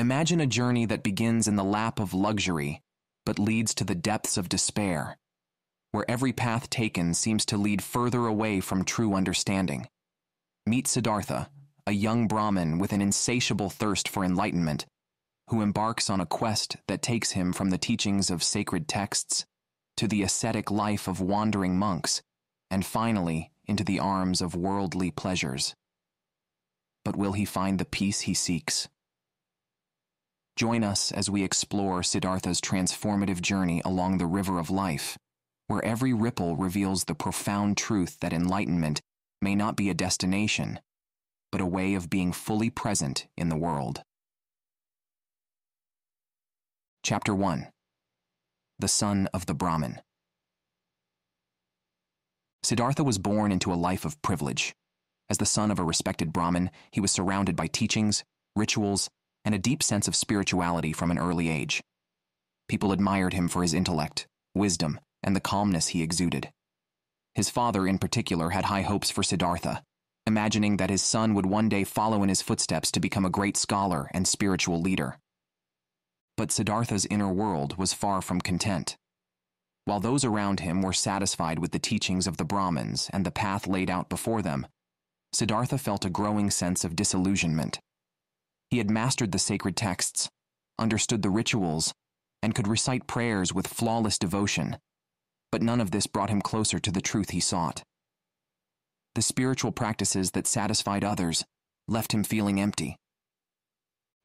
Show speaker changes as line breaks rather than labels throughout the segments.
Imagine a journey that begins in the lap of luxury, but leads to the depths of despair, where every path taken seems to lead further away from true understanding. Meet Siddhartha, a young Brahmin with an insatiable thirst for enlightenment, who embarks on a quest that takes him from the teachings of sacred texts to the ascetic life of wandering monks, and finally into the arms of worldly pleasures. But will he find the peace he seeks? Join us as we explore Siddhartha's transformative journey along the river of life, where every ripple reveals the profound truth that enlightenment may not be a destination, but a way of being fully present in the world. Chapter 1. The Son of the Brahmin. Siddhartha was born into a life of privilege. As the son of a respected Brahmin, he was surrounded by teachings, rituals, and a deep sense of spirituality from an early age. People admired him for his intellect, wisdom, and the calmness he exuded. His father, in particular, had high hopes for Siddhartha, imagining that his son would one day follow in his footsteps to become a great scholar and spiritual leader. But Siddhartha's inner world was far from content. While those around him were satisfied with the teachings of the Brahmins and the path laid out before them, Siddhartha felt a growing sense of disillusionment. He had mastered the sacred texts, understood the rituals, and could recite prayers with flawless devotion, but none of this brought him closer to the truth he sought. The spiritual practices that satisfied others left him feeling empty.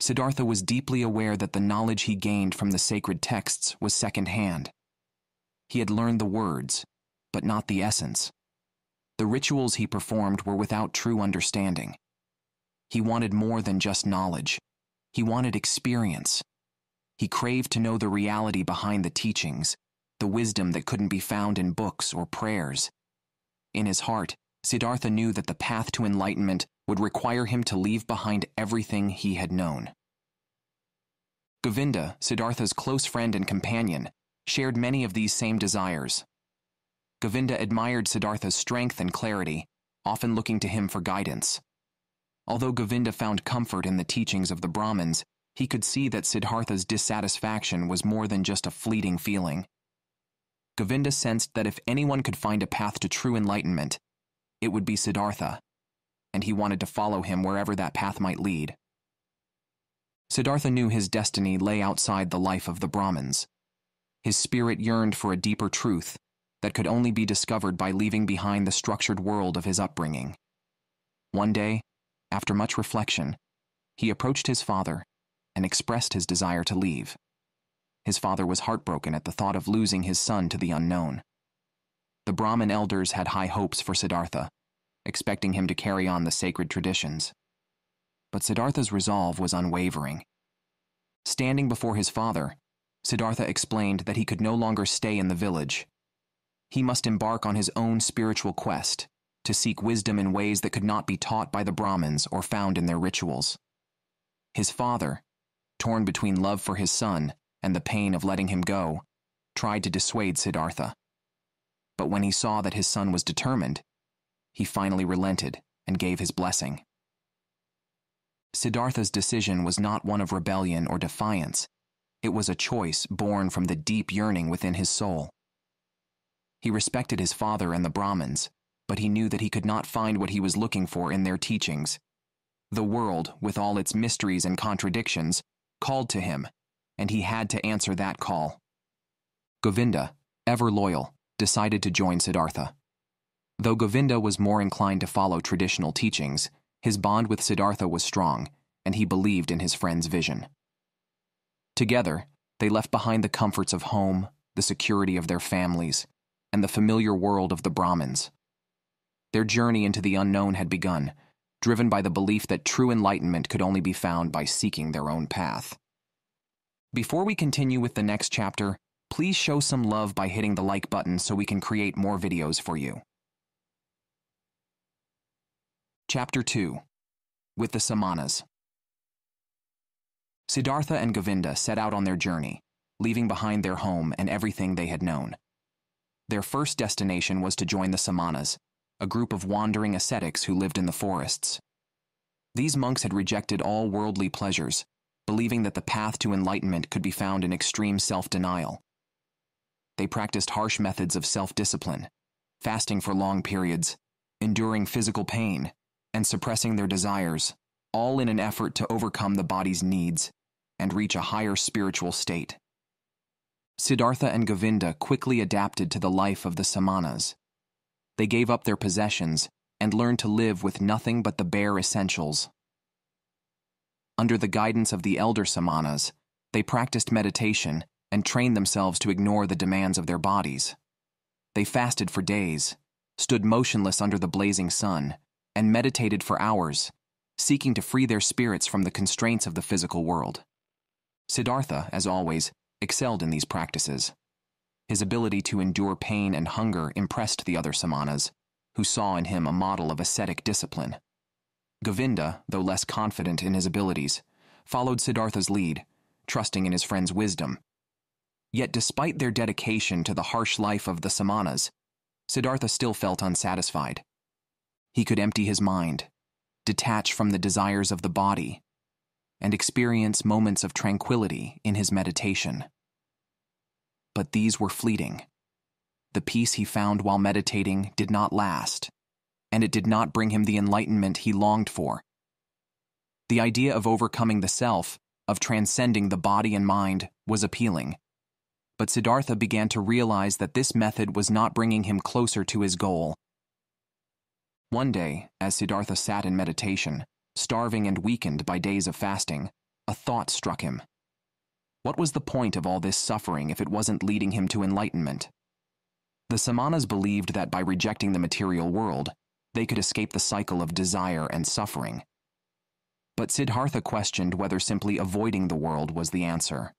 Siddhartha was deeply aware that the knowledge he gained from the sacred texts was second-hand. He had learned the words, but not the essence. The rituals he performed were without true understanding. He wanted more than just knowledge. He wanted experience. He craved to know the reality behind the teachings, the wisdom that couldn't be found in books or prayers. In his heart, Siddhartha knew that the path to enlightenment would require him to leave behind everything he had known. Govinda, Siddhartha's close friend and companion, shared many of these same desires. Govinda admired Siddhartha's strength and clarity, often looking to him for guidance. Although Govinda found comfort in the teachings of the Brahmins, he could see that Siddhartha's dissatisfaction was more than just a fleeting feeling. Govinda sensed that if anyone could find a path to true enlightenment, it would be Siddhartha, and he wanted to follow him wherever that path might lead. Siddhartha knew his destiny lay outside the life of the Brahmins. His spirit yearned for a deeper truth that could only be discovered by leaving behind the structured world of his upbringing. One day, after much reflection, he approached his father and expressed his desire to leave. His father was heartbroken at the thought of losing his son to the unknown. The Brahmin elders had high hopes for Siddhartha, expecting him to carry on the sacred traditions. But Siddhartha's resolve was unwavering. Standing before his father, Siddhartha explained that he could no longer stay in the village. He must embark on his own spiritual quest to seek wisdom in ways that could not be taught by the Brahmins or found in their rituals. His father, torn between love for his son and the pain of letting him go, tried to dissuade Siddhartha. But when he saw that his son was determined, he finally relented and gave his blessing. Siddhartha's decision was not one of rebellion or defiance. It was a choice born from the deep yearning within his soul. He respected his father and the Brahmins, but he knew that he could not find what he was looking for in their teachings. The world, with all its mysteries and contradictions, called to him, and he had to answer that call. Govinda, ever loyal, decided to join Siddhartha. Though Govinda was more inclined to follow traditional teachings, his bond with Siddhartha was strong, and he believed in his friend's vision. Together, they left behind the comforts of home, the security of their families, and the familiar world of the Brahmins. Their journey into the unknown had begun, driven by the belief that true enlightenment could only be found by seeking their own path. Before we continue with the next chapter, please show some love by hitting the like button so we can create more videos for you. Chapter 2. With the Samanas. Siddhartha and Govinda set out on their journey, leaving behind their home and everything they had known. Their first destination was to join the Samanas, a group of wandering ascetics who lived in the forests. These monks had rejected all worldly pleasures, believing that the path to enlightenment could be found in extreme self-denial. They practiced harsh methods of self-discipline, fasting for long periods, enduring physical pain, and suppressing their desires, all in an effort to overcome the body's needs and reach a higher spiritual state. Siddhartha and Govinda quickly adapted to the life of the samanas. They gave up their possessions and learned to live with nothing but the bare essentials. Under the guidance of the elder samanas, they practiced meditation and trained themselves to ignore the demands of their bodies. They fasted for days, stood motionless under the blazing sun, and meditated for hours, seeking to free their spirits from the constraints of the physical world. Siddhartha, as always, excelled in these practices. His ability to endure pain and hunger impressed the other samanas, who saw in him a model of ascetic discipline. Govinda, though less confident in his abilities, followed Siddhartha's lead, trusting in his friend's wisdom. Yet despite their dedication to the harsh life of the samanas, Siddhartha still felt unsatisfied. He could empty his mind, detach from the desires of the body, and experience moments of tranquility in his meditation. But these were fleeting. The peace he found while meditating did not last, and it did not bring him the enlightenment he longed for. The idea of overcoming the self, of transcending the body and mind, was appealing. But Siddhartha began to realize that this method was not bringing him closer to his goal. One day, as Siddhartha sat in meditation, starving and weakened by days of fasting, a thought struck him. What was the point of all this suffering if it wasn't leading him to enlightenment? The samanas believed that by rejecting the material world, they could escape the cycle of desire and suffering. But Siddhartha questioned whether simply avoiding the world was the answer.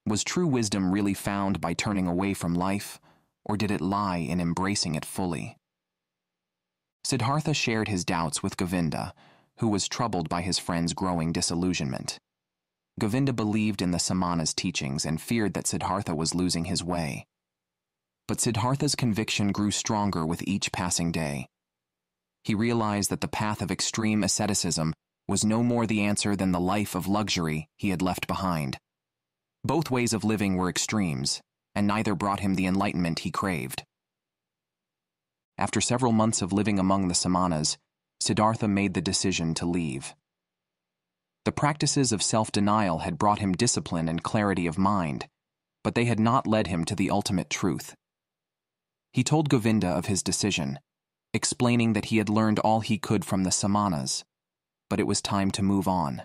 Was true wisdom really found by turning away from life, or did it lie in embracing it fully? Siddhartha shared his doubts with Govinda, who was troubled by his friend's growing disillusionment. Govinda believed in the samanas' teachings and feared that Siddhartha was losing his way. But Siddhartha's conviction grew stronger with each passing day. He realized that the path of extreme asceticism was no more the answer than the life of luxury he had left behind. Both ways of living were extremes, and neither brought him the enlightenment he craved. After several months of living among the samanas, Siddhartha made the decision to leave. The practices of self-denial had brought him discipline and clarity of mind, but they had not led him to the ultimate truth. He told Govinda of his decision, explaining that he had learned all he could from the samanas, but it was time to move on.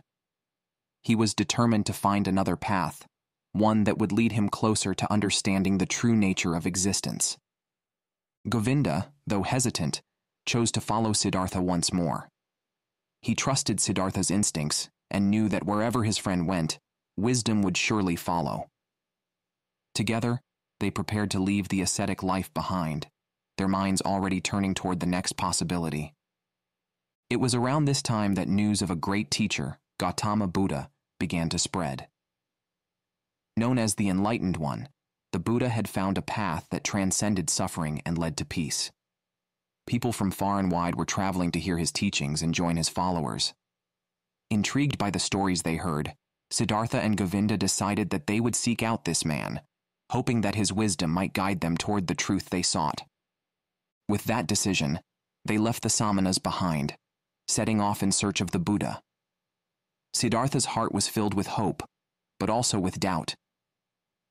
He was determined to find another path, one that would lead him closer to understanding the true nature of existence. Govinda, though hesitant, chose to follow Siddhartha once more. He trusted Siddhartha's instincts and knew that wherever his friend went, wisdom would surely follow. Together, they prepared to leave the ascetic life behind, their minds already turning toward the next possibility. It was around this time that news of a great teacher, Gautama Buddha, began to spread. Known as the Enlightened One, the Buddha had found a path that transcended suffering and led to peace. People from far and wide were traveling to hear his teachings and join his followers. Intrigued by the stories they heard, Siddhartha and Govinda decided that they would seek out this man, hoping that his wisdom might guide them toward the truth they sought. With that decision, they left the samanas behind, setting off in search of the Buddha. Siddhartha's heart was filled with hope, but also with doubt.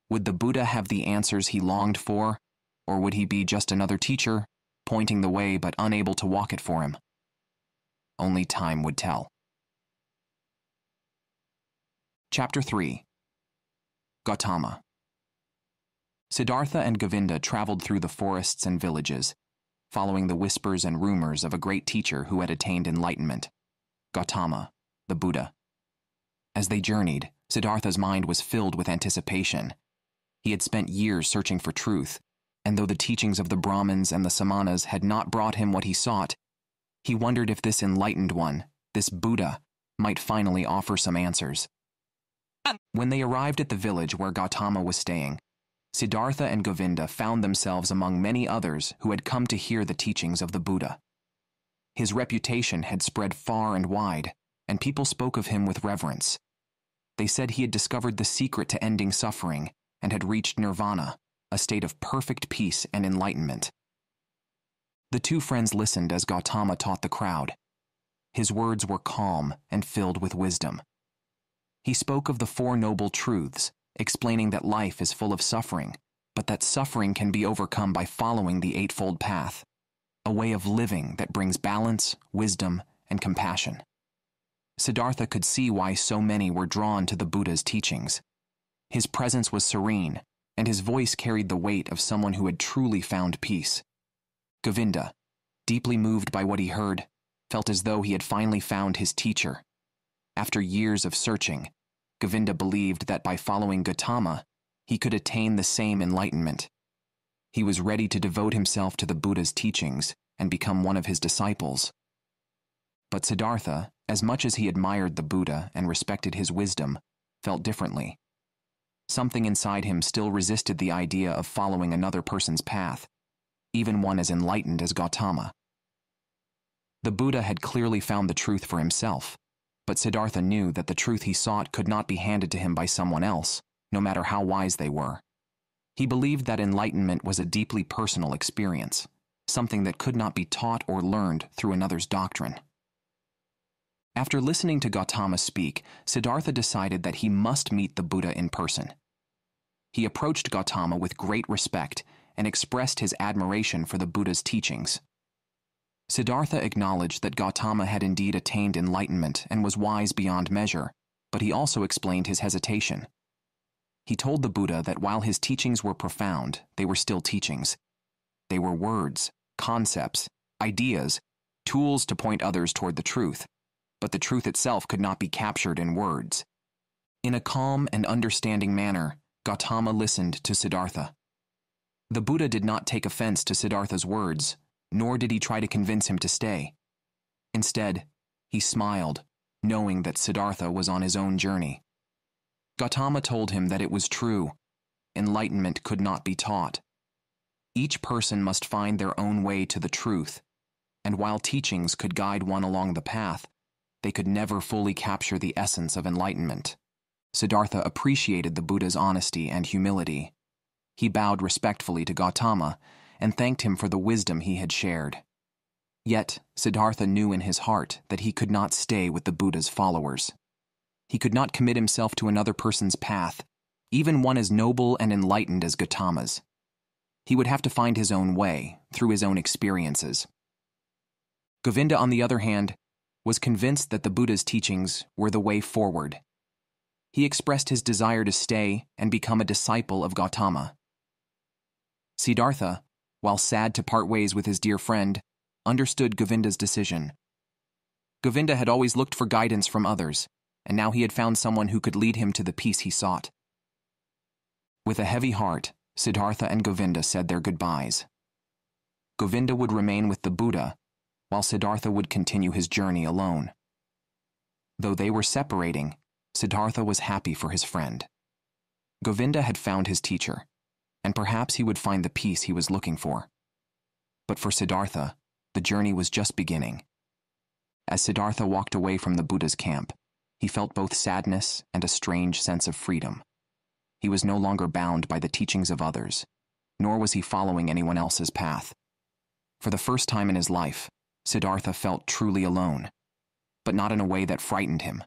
Would the Buddha have the answers he longed for, or would he be just another teacher, pointing the way but unable to walk it for him? Only time would tell. Chapter 3. Gautama. Siddhartha and Govinda traveled through the forests and villages, following the whispers and rumors of a great teacher who had attained enlightenment, Gautama, the Buddha. As they journeyed, Siddhartha's mind was filled with anticipation. He had spent years searching for truth, and though the teachings of the Brahmins and the Samanas had not brought him what he sought, he wondered if this enlightened one, this Buddha, might finally offer some answers. When they arrived at the village where Gautama was staying, Siddhartha and Govinda found themselves among many others who had come to hear the teachings of the Buddha. His reputation had spread far and wide, and people spoke of him with reverence. They said he had discovered the secret to ending suffering and had reached nirvana, a state of perfect peace and enlightenment. The two friends listened as Gautama taught the crowd. His words were calm and filled with wisdom. He spoke of the Four Noble Truths, explaining that life is full of suffering, but that suffering can be overcome by following the Eightfold Path, a way of living that brings balance, wisdom, and compassion. Siddhartha could see why so many were drawn to the Buddha's teachings. His presence was serene, and his voice carried the weight of someone who had truly found peace. Govinda, deeply moved by what he heard, felt as though he had finally found his teacher. After years of searching, Govinda believed that by following Gautama, he could attain the same enlightenment. He was ready to devote himself to the Buddha's teachings and become one of his disciples. But Siddhartha, as much as he admired the Buddha and respected his wisdom, felt differently. Something inside him still resisted the idea of following another person's path, even one as enlightened as Gautama. The Buddha had clearly found the truth for himself, but Siddhartha knew that the truth he sought could not be handed to him by someone else, no matter how wise they were. He believed that enlightenment was a deeply personal experience, something that could not be taught or learned through another's doctrine. After listening to Gautama speak, Siddhartha decided that he must meet the Buddha in person. He approached Gautama with great respect and expressed his admiration for the Buddha's teachings. Siddhartha acknowledged that Gautama had indeed attained enlightenment and was wise beyond measure, but he also explained his hesitation. He told the Buddha that while his teachings were profound, they were still teachings. They were words, concepts, ideas, tools to point others toward the truth, but the truth itself could not be captured in words. In a calm and understanding manner, Gautama listened to Siddhartha. The Buddha did not take offense to Siddhartha's words, nor did he try to convince him to stay. Instead, he smiled, knowing that Siddhartha was on his own journey. Gautama told him that it was true. Enlightenment could not be taught. Each person must find their own way to the truth, and while teachings could guide one along the path, they could never fully capture the essence of enlightenment. Siddhartha appreciated the Buddha's honesty and humility. He bowed respectfully to Gautama and thanked him for the wisdom he had shared. Yet, Siddhartha knew in his heart that he could not stay with the Buddha's followers. He could not commit himself to another person's path, even one as noble and enlightened as Gautama's. He would have to find his own way, through his own experiences. Govinda, on the other hand, was convinced that the Buddha's teachings were the way forward. He expressed his desire to stay and become a disciple of Gautama. Siddhartha, while sad to part ways with his dear friend, understood Govinda's decision. Govinda had always looked for guidance from others, and now he had found someone who could lead him to the peace he sought. With a heavy heart, Siddhartha and Govinda said their goodbyes. Govinda would remain with the Buddha, while Siddhartha would continue his journey alone. Though they were separating, Siddhartha was happy for his friend. Govinda had found his teacher, and perhaps he would find the peace he was looking for. But for Siddhartha, the journey was just beginning. As Siddhartha walked away from the Buddha's camp, he felt both sadness and a strange sense of freedom. He was no longer bound by the teachings of others, nor was he following anyone else's path. For the first time in his life, Siddhartha felt truly alone, but not in a way that frightened him.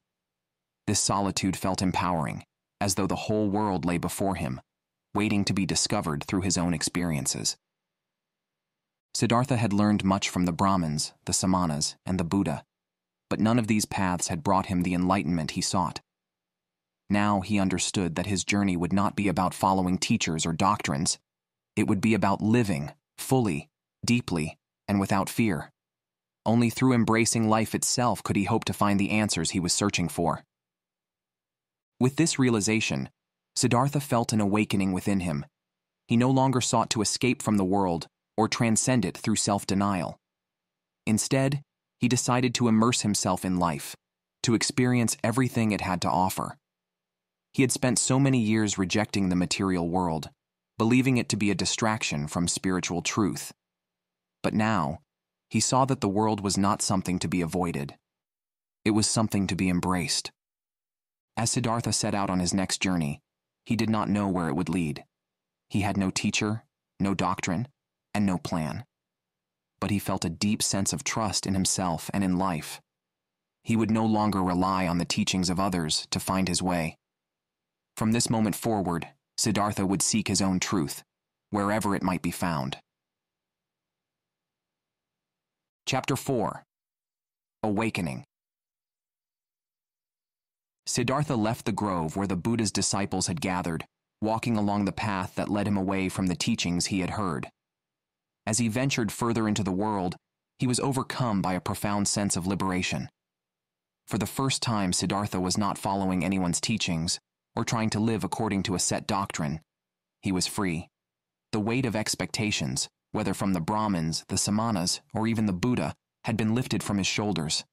This solitude felt empowering, as though the whole world lay before him, waiting to be discovered through his own experiences. Siddhartha had learned much from the Brahmins, the Samanas, and the Buddha, but none of these paths had brought him the enlightenment he sought. Now he understood that his journey would not be about following teachers or doctrines. It would be about living, fully, deeply, and without fear. Only through embracing life itself could he hope to find the answers he was searching for. With this realization, Siddhartha felt an awakening within him. He no longer sought to escape from the world or transcend it through self-denial. Instead, he decided to immerse himself in life, to experience everything it had to offer. He had spent so many years rejecting the material world, believing it to be a distraction from spiritual truth. But now, he saw that the world was not something to be avoided. It was something to be embraced. As Siddhartha set out on his next journey, he did not know where it would lead. He had no teacher, no doctrine, and no plan. But he felt a deep sense of trust in himself and in life. He would no longer rely on the teachings of others to find his way. From this moment forward, Siddhartha would seek his own truth, wherever it might be found. Chapter 4. Awakening. Siddhartha left the grove where the Buddha's disciples had gathered, walking along the path that led him away from the teachings he had heard. As he ventured further into the world, he was overcome by a profound sense of liberation. For the first time, Siddhartha was not following anyone's teachings or trying to live according to a set doctrine. He was free. The weight of expectations, whether from the Brahmins, the Samanas, or even the Buddha, had been lifted from his shoulders.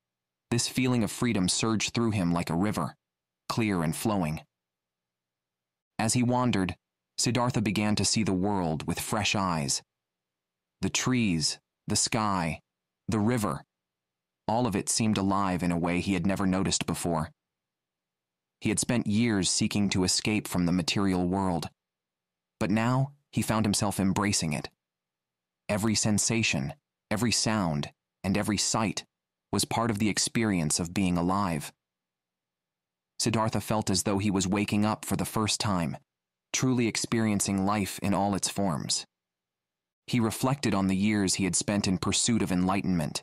This feeling of freedom surged through him like a river, clear and flowing. As he wandered, Siddhartha began to see the world with fresh eyes. The trees, the sky, the river, all of it seemed alive in a way he had never noticed before. He had spent years seeking to escape from the material world, but now he found himself embracing it. Every sensation, every sound, and every sight was part of the experience of being alive. Siddhartha felt as though he was waking up for the first time, truly experiencing life in all its forms. He reflected on the years he had spent in pursuit of enlightenment.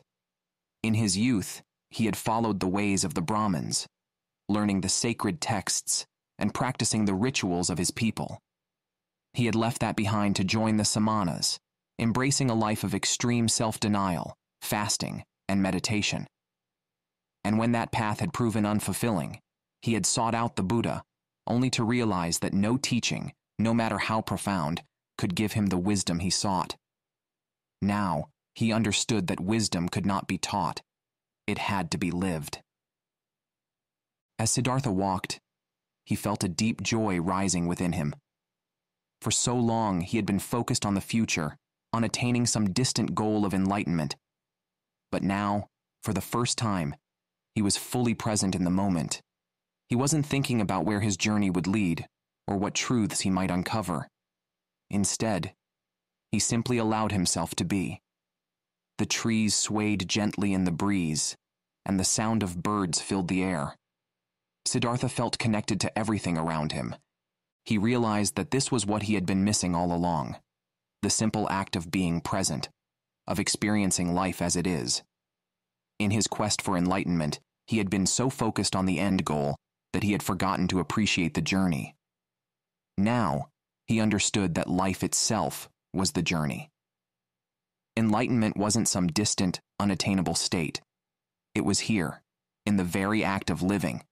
In his youth, he had followed the ways of the Brahmins, learning the sacred texts and practicing the rituals of his people. He had left that behind to join the Samanas, embracing a life of extreme self-denial, fasting, and meditation. And when that path had proven unfulfilling, he had sought out the Buddha, only to realize that no teaching, no matter how profound, could give him the wisdom he sought. Now, he understood that wisdom could not be taught. It had to be lived. As Siddhartha walked, he felt a deep joy rising within him. For so long, he had been focused on the future, on attaining some distant goal of enlightenment. But now, for the first time, he was fully present in the moment. He wasn't thinking about where his journey would lead, or what truths he might uncover. Instead, he simply allowed himself to be. The trees swayed gently in the breeze, and the sound of birds filled the air. Siddhartha felt connected to everything around him. He realized that this was what he had been missing all along, the simple act of being present, of experiencing life as it is. In his quest for enlightenment, he had been so focused on the end goal that he had forgotten to appreciate the journey. Now, he understood that life itself was the journey. Enlightenment wasn't some distant, unattainable state. It was here, in the very act of living.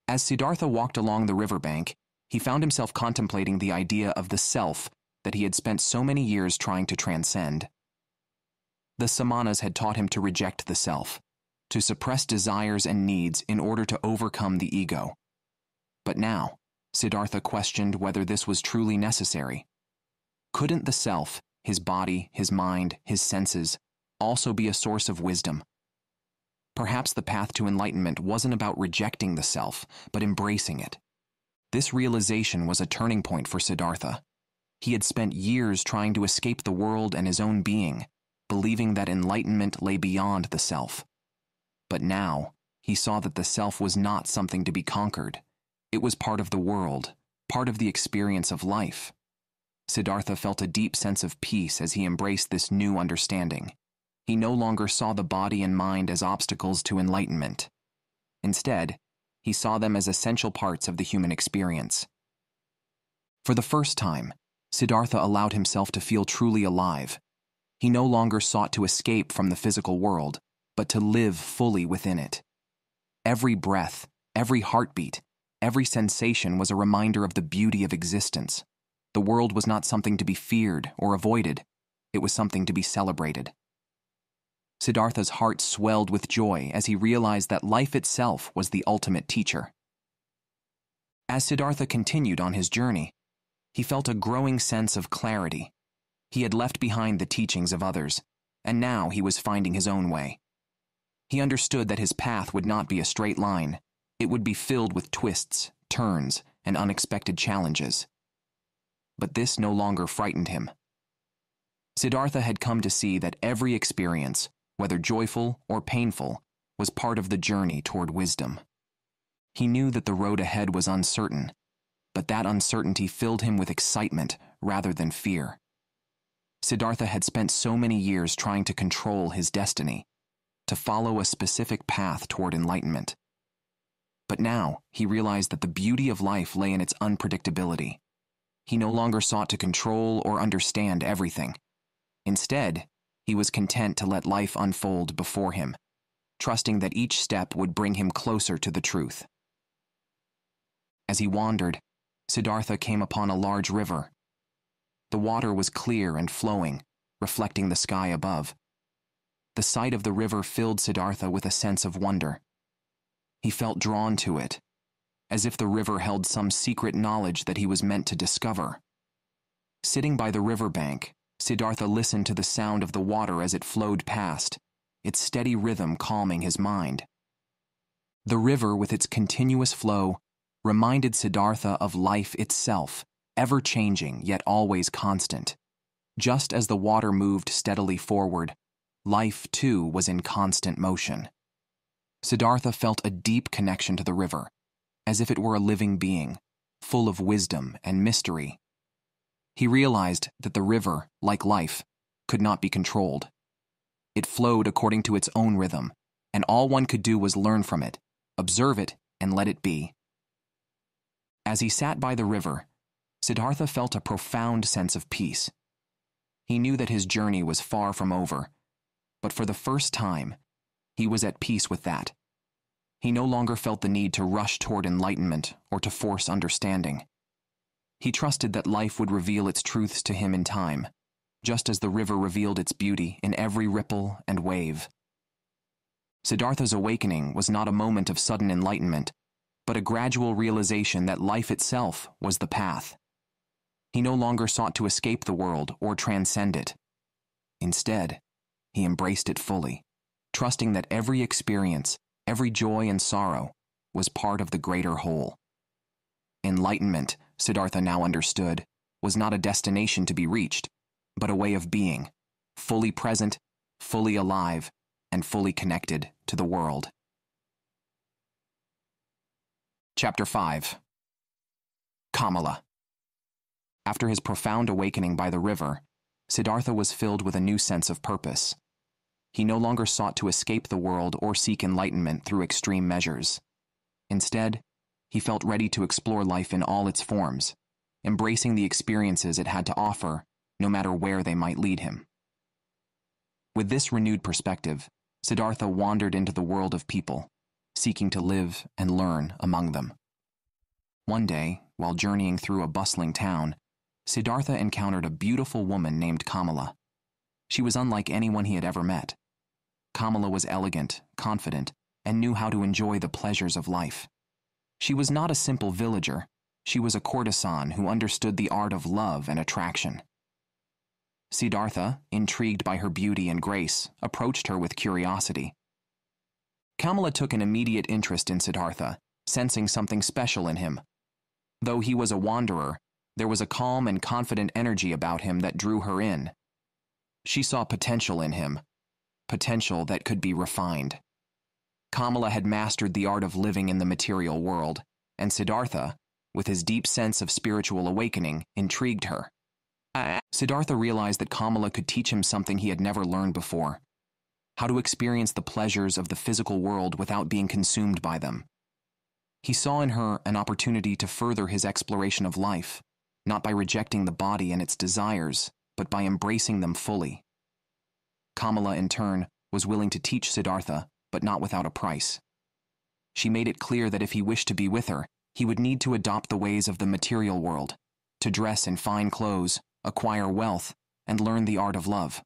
As Siddhartha walked along the riverbank, he found himself contemplating the idea of the self that he had spent so many years trying to transcend. The Samanas had taught him to reject the self, to suppress desires and needs in order to overcome the ego. But now, Siddhartha questioned whether this was truly necessary. Couldn't the self, his body, his mind, his senses, also be a source of wisdom? Perhaps the path to enlightenment wasn't about rejecting the self, but embracing it. This realization was a turning point for Siddhartha. He had spent years trying to escape the world and his own being, believing that enlightenment lay beyond the self. But now, he saw that the self was not something to be conquered. It was part of the world, part of the experience of life. Siddhartha felt a deep sense of peace as he embraced this new understanding. He no longer saw the body and mind as obstacles to enlightenment. Instead, he saw them as essential parts of the human experience. For the first time, Siddhartha allowed himself to feel truly alive. He no longer sought to escape from the physical world, but to live fully within it. Every breath, every heartbeat, every sensation was a reminder of the beauty of existence. The world was not something to be feared or avoided. It was something to be celebrated. Siddhartha's heart swelled with joy as he realized that life itself was the ultimate teacher. As Siddhartha continued on his journey, he felt a growing sense of clarity. He had left behind the teachings of others, and now he was finding his own way. He understood that his path would not be a straight line, It would be filled with twists, turns, and unexpected challenges. But this no longer frightened him. Siddhartha had come to see that every experience, whether joyful or painful, was part of the journey toward wisdom. He knew that the road ahead was uncertain, but that uncertainty filled him with excitement rather than fear. Siddhartha had spent so many years trying to control his destiny, to follow a specific path toward enlightenment. But now he realized that the beauty of life lay in its unpredictability. He no longer sought to control or understand everything. Instead, he was content to let life unfold before him, trusting that each step would bring him closer to the truth. As he wandered, Siddhartha came upon a large river. The water was clear and flowing, reflecting the sky above. The sight of the river filled Siddhartha with a sense of wonder. He felt drawn to it, as if the river held some secret knowledge that he was meant to discover. Sitting by the riverbank, Siddhartha listened to the sound of the water as it flowed past, its steady rhythm calming his mind. The river, with its continuous flow, reminded Siddhartha of life itself, ever-changing yet always constant. Just as the water moved steadily forward, life too was in constant motion. Siddhartha felt a deep connection to the river, as if it were a living being, full of wisdom and mystery. He realized that the river, like life, could not be controlled. It flowed according to its own rhythm, and all one could do was learn from it, observe it, and let it be. As he sat by the river, Siddhartha felt a profound sense of peace. He knew that his journey was far from over, but for the first time, he was at peace with that. He no longer felt the need to rush toward enlightenment or to force understanding. He trusted that life would reveal its truths to him in time, just as the river revealed its beauty in every ripple and wave. Siddhartha's awakening was not a moment of sudden enlightenment, but a gradual realization that life itself was the path. He no longer sought to escape the world or transcend it. Instead, he embraced it fully, trusting that every experience, every joy and sorrow, was part of the greater whole. Enlightenment, Siddhartha now understood, was not a destination to be reached, but a way of being, fully present, fully alive, and fully connected to the world. Chapter 5. Kamala. After his profound awakening by the river, Siddhartha was filled with a new sense of purpose. He no longer sought to escape the world or seek enlightenment through extreme measures. Instead, he felt ready to explore life in all its forms, embracing the experiences it had to offer, no matter where they might lead him. With this renewed perspective, Siddhartha wandered into the world of people, seeking to live and learn among them. One day, while journeying through a bustling town, Siddhartha encountered a beautiful woman named Kamala. She was unlike anyone he had ever met. Kamala was elegant, confident, and knew how to enjoy the pleasures of life. She was not a simple villager. She was a courtesan who understood the art of love and attraction. Siddhartha, intrigued by her beauty and grace, approached her with curiosity. Kamala took an immediate interest in Siddhartha, sensing something special in him. Though he was a wanderer, there was a calm and confident energy about him that drew her in. She saw potential in him, potential that could be refined. Kamala had mastered the art of living in the material world, and Siddhartha, with his deep sense of spiritual awakening, intrigued her. Siddhartha realized that Kamala could teach him something he had never learned before: how to experience the pleasures of the physical world without being consumed by them. He saw in her an opportunity to further his exploration of life, not by rejecting the body and its desires, but by embracing them fully. Kamala, in turn, was willing to teach Siddhartha, but not without a price. She made it clear that if he wished to be with her, he would need to adopt the ways of the material world, to dress in fine clothes, acquire wealth, and learn the art of love.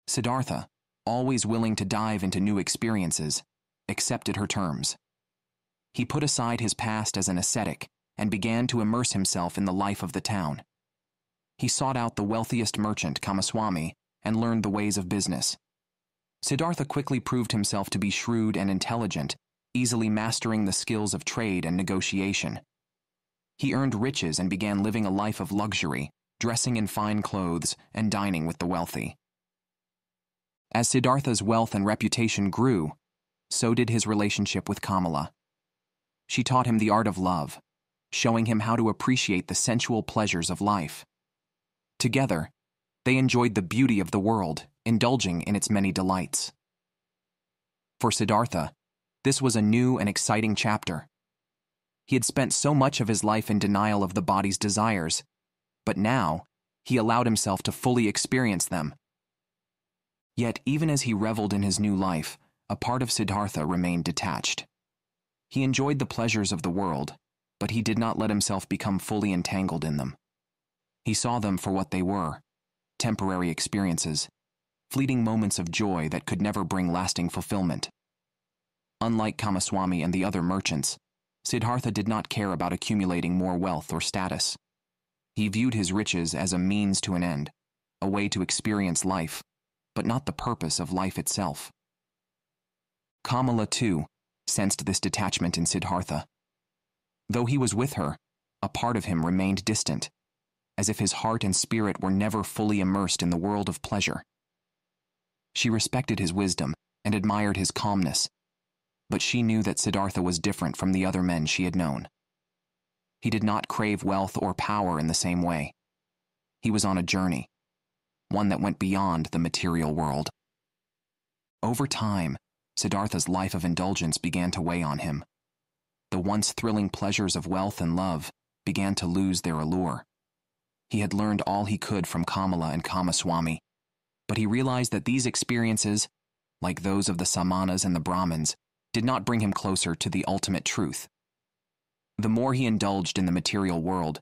Siddhartha, always willing to dive into new experiences, accepted her terms. He put aside his past as an ascetic and began to immerse himself in the life of the town. He sought out the wealthiest merchant, Kamaswami, and learned the ways of business. Siddhartha quickly proved himself to be shrewd and intelligent, easily mastering the skills of trade and negotiation. He earned riches and began living a life of luxury, dressing in fine clothes and dining with the wealthy. As Siddhartha's wealth and reputation grew, so did his relationship with Kamala. She taught him the art of love, showing him how to appreciate the sensual pleasures of life. Together, they enjoyed the beauty of the world, indulging in its many delights. For Siddhartha, this was a new and exciting chapter. He had spent so much of his life in denial of the body's desires, but now he allowed himself to fully experience them. Yet even as he reveled in his new life, a part of Siddhartha remained detached. He enjoyed the pleasures of the world, but he did not let himself become fully entangled in them. He saw them for what they were, temporary experiences, fleeting moments of joy that could never bring lasting fulfillment. Unlike Kamaswami and the other merchants, Siddhartha did not care about accumulating more wealth or status. He viewed his riches as a means to an end, a way to experience life, but not the purpose of life itself. Kamala, too, sensed this detachment in Siddhartha. Though he was with her, a part of him remained distant, as if his heart and spirit were never fully immersed in the world of pleasure. She respected his wisdom and admired his calmness, but she knew that Siddhartha was different from the other men she had known. He did not crave wealth or power in the same way. He was on a journey, one that went beyond the material world. Over time, Siddhartha's life of indulgence began to weigh on him. The once thrilling pleasures of wealth and love began to lose their allure. He had learned all he could from Kamala and Kamaswami, but he realized that these experiences, like those of the Samanas and the Brahmins, did not bring him closer to the ultimate truth. The more he indulged in the material world,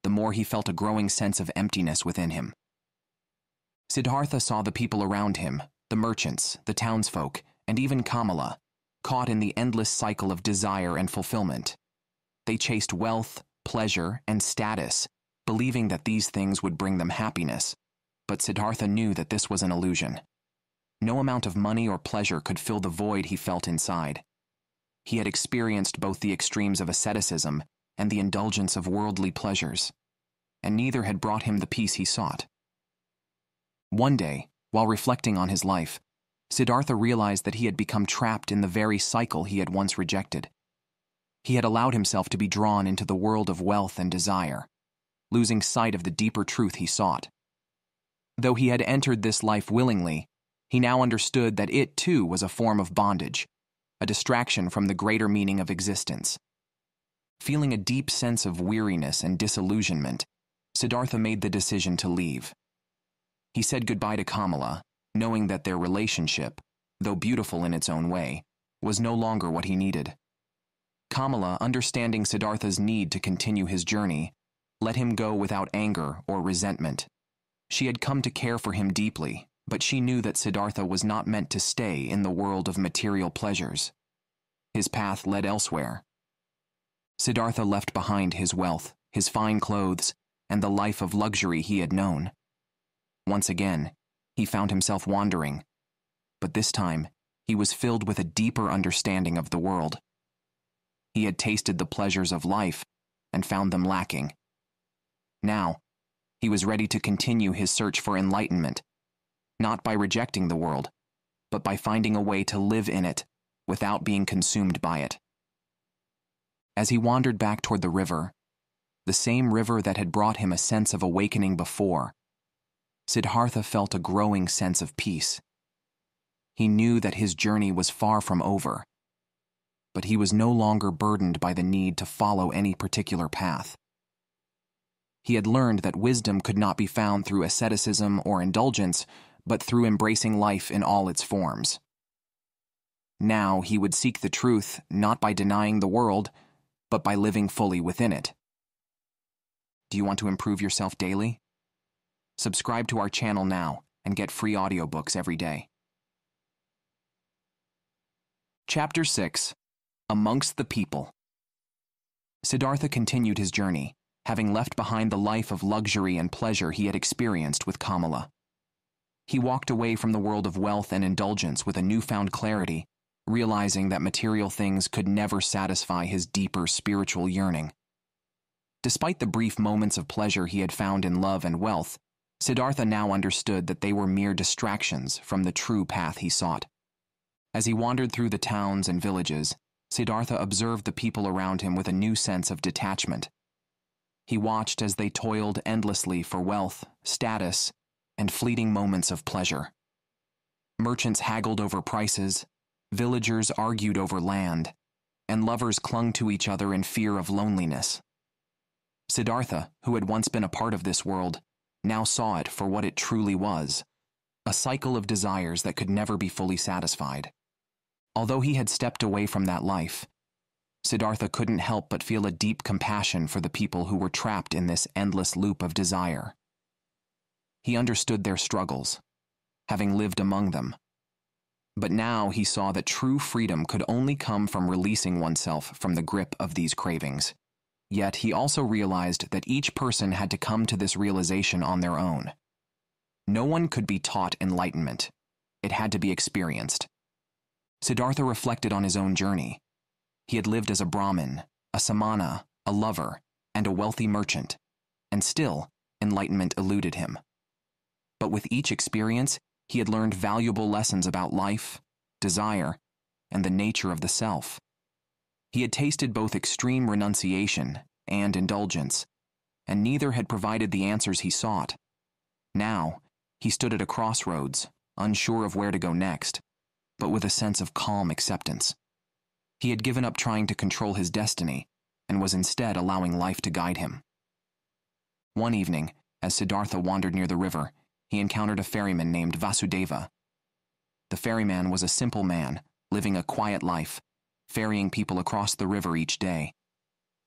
the more he felt a growing sense of emptiness within him. Siddhartha saw the people around him, the merchants, the townsfolk, and even Kamala, caught in the endless cycle of desire and fulfillment. They chased wealth, pleasure, and status, believing that these things would bring them happiness, but Siddhartha knew that this was an illusion. No amount of money or pleasure could fill the void he felt inside. He had experienced both the extremes of asceticism and the indulgence of worldly pleasures, and neither had brought him the peace he sought. One day, while reflecting on his life, Siddhartha realized that he had become trapped in the very cycle he had once rejected. He had allowed himself to be drawn into the world of wealth and desire, losing sight of the deeper truth he sought. Though he had entered this life willingly, he now understood that it, too, was a form of bondage, a distraction from the greater meaning of existence. Feeling a deep sense of weariness and disillusionment, Siddhartha made the decision to leave. He said goodbye to Kamala, knowing that their relationship, though beautiful in its own way, was no longer what he needed. Kamala, understanding Siddhartha's need to continue his journey, let him go without anger or resentment. She had come to care for him deeply, but she knew that Siddhartha was not meant to stay in the world of material pleasures. His path led elsewhere. Siddhartha left behind his wealth, his fine clothes, and the life of luxury he had known. Once again, he found himself wandering, but this time he was filled with a deeper understanding of the world. He had tasted the pleasures of life and found them lacking. Now, he was ready to continue his search for enlightenment, not by rejecting the world, but by finding a way to live in it without being consumed by it. As he wandered back toward the river, the same river that had brought him a sense of awakening before, Siddhartha felt a growing sense of peace. He knew that his journey was far from over, but he was no longer burdened by the need to follow any particular path. He had learned that wisdom could not be found through asceticism or indulgence, but through embracing life in all its forms. Now he would seek the truth not by denying the world, but by living fully within it. Do you want to improve yourself daily? Subscribe to our channel now and get free audiobooks every day. Chapter 6. Amongst the People. Siddhartha continued his journey, having left behind the life of luxury and pleasure he had experienced with Kamala. He walked away from the world of wealth and indulgence with a newfound clarity, realizing that material things could never satisfy his deeper spiritual yearning. Despite the brief moments of pleasure he had found in love and wealth, Siddhartha now understood that they were mere distractions from the true path he sought. As he wandered through the towns and villages, Siddhartha observed the people around him with a new sense of detachment. He watched as they toiled endlessly for wealth, status, and fleeting moments of pleasure. Merchants haggled over prices, villagers argued over land, and lovers clung to each other in fear of loneliness. Siddhartha, who had once been a part of this world, now saw it for what it truly was, a cycle of desires that could never be fully satisfied. Although he had stepped away from that life, Siddhartha couldn't help but feel a deep compassion for the people who were trapped in this endless loop of desire. He understood their struggles, having lived among them. But now he saw that true freedom could only come from releasing oneself from the grip of these cravings. Yet he also realized that each person had to come to this realization on their own. No one could be taught enlightenment. It had to be experienced. Siddhartha reflected on his own journey. He had lived as a Brahmin, a samana, a lover, and a wealthy merchant, and still, enlightenment eluded him. But with each experience, he had learned valuable lessons about life, desire, and the nature of the self. He had tasted both extreme renunciation and indulgence, and neither had provided the answers he sought. Now, he stood at a crossroads, unsure of where to go next, but with a sense of calm acceptance. He had given up trying to control his destiny and was instead allowing life to guide him. One evening, as Siddhartha wandered near the river, he encountered a ferryman named Vasudeva. The ferryman was a simple man, living a quiet life, ferrying people across the river each day.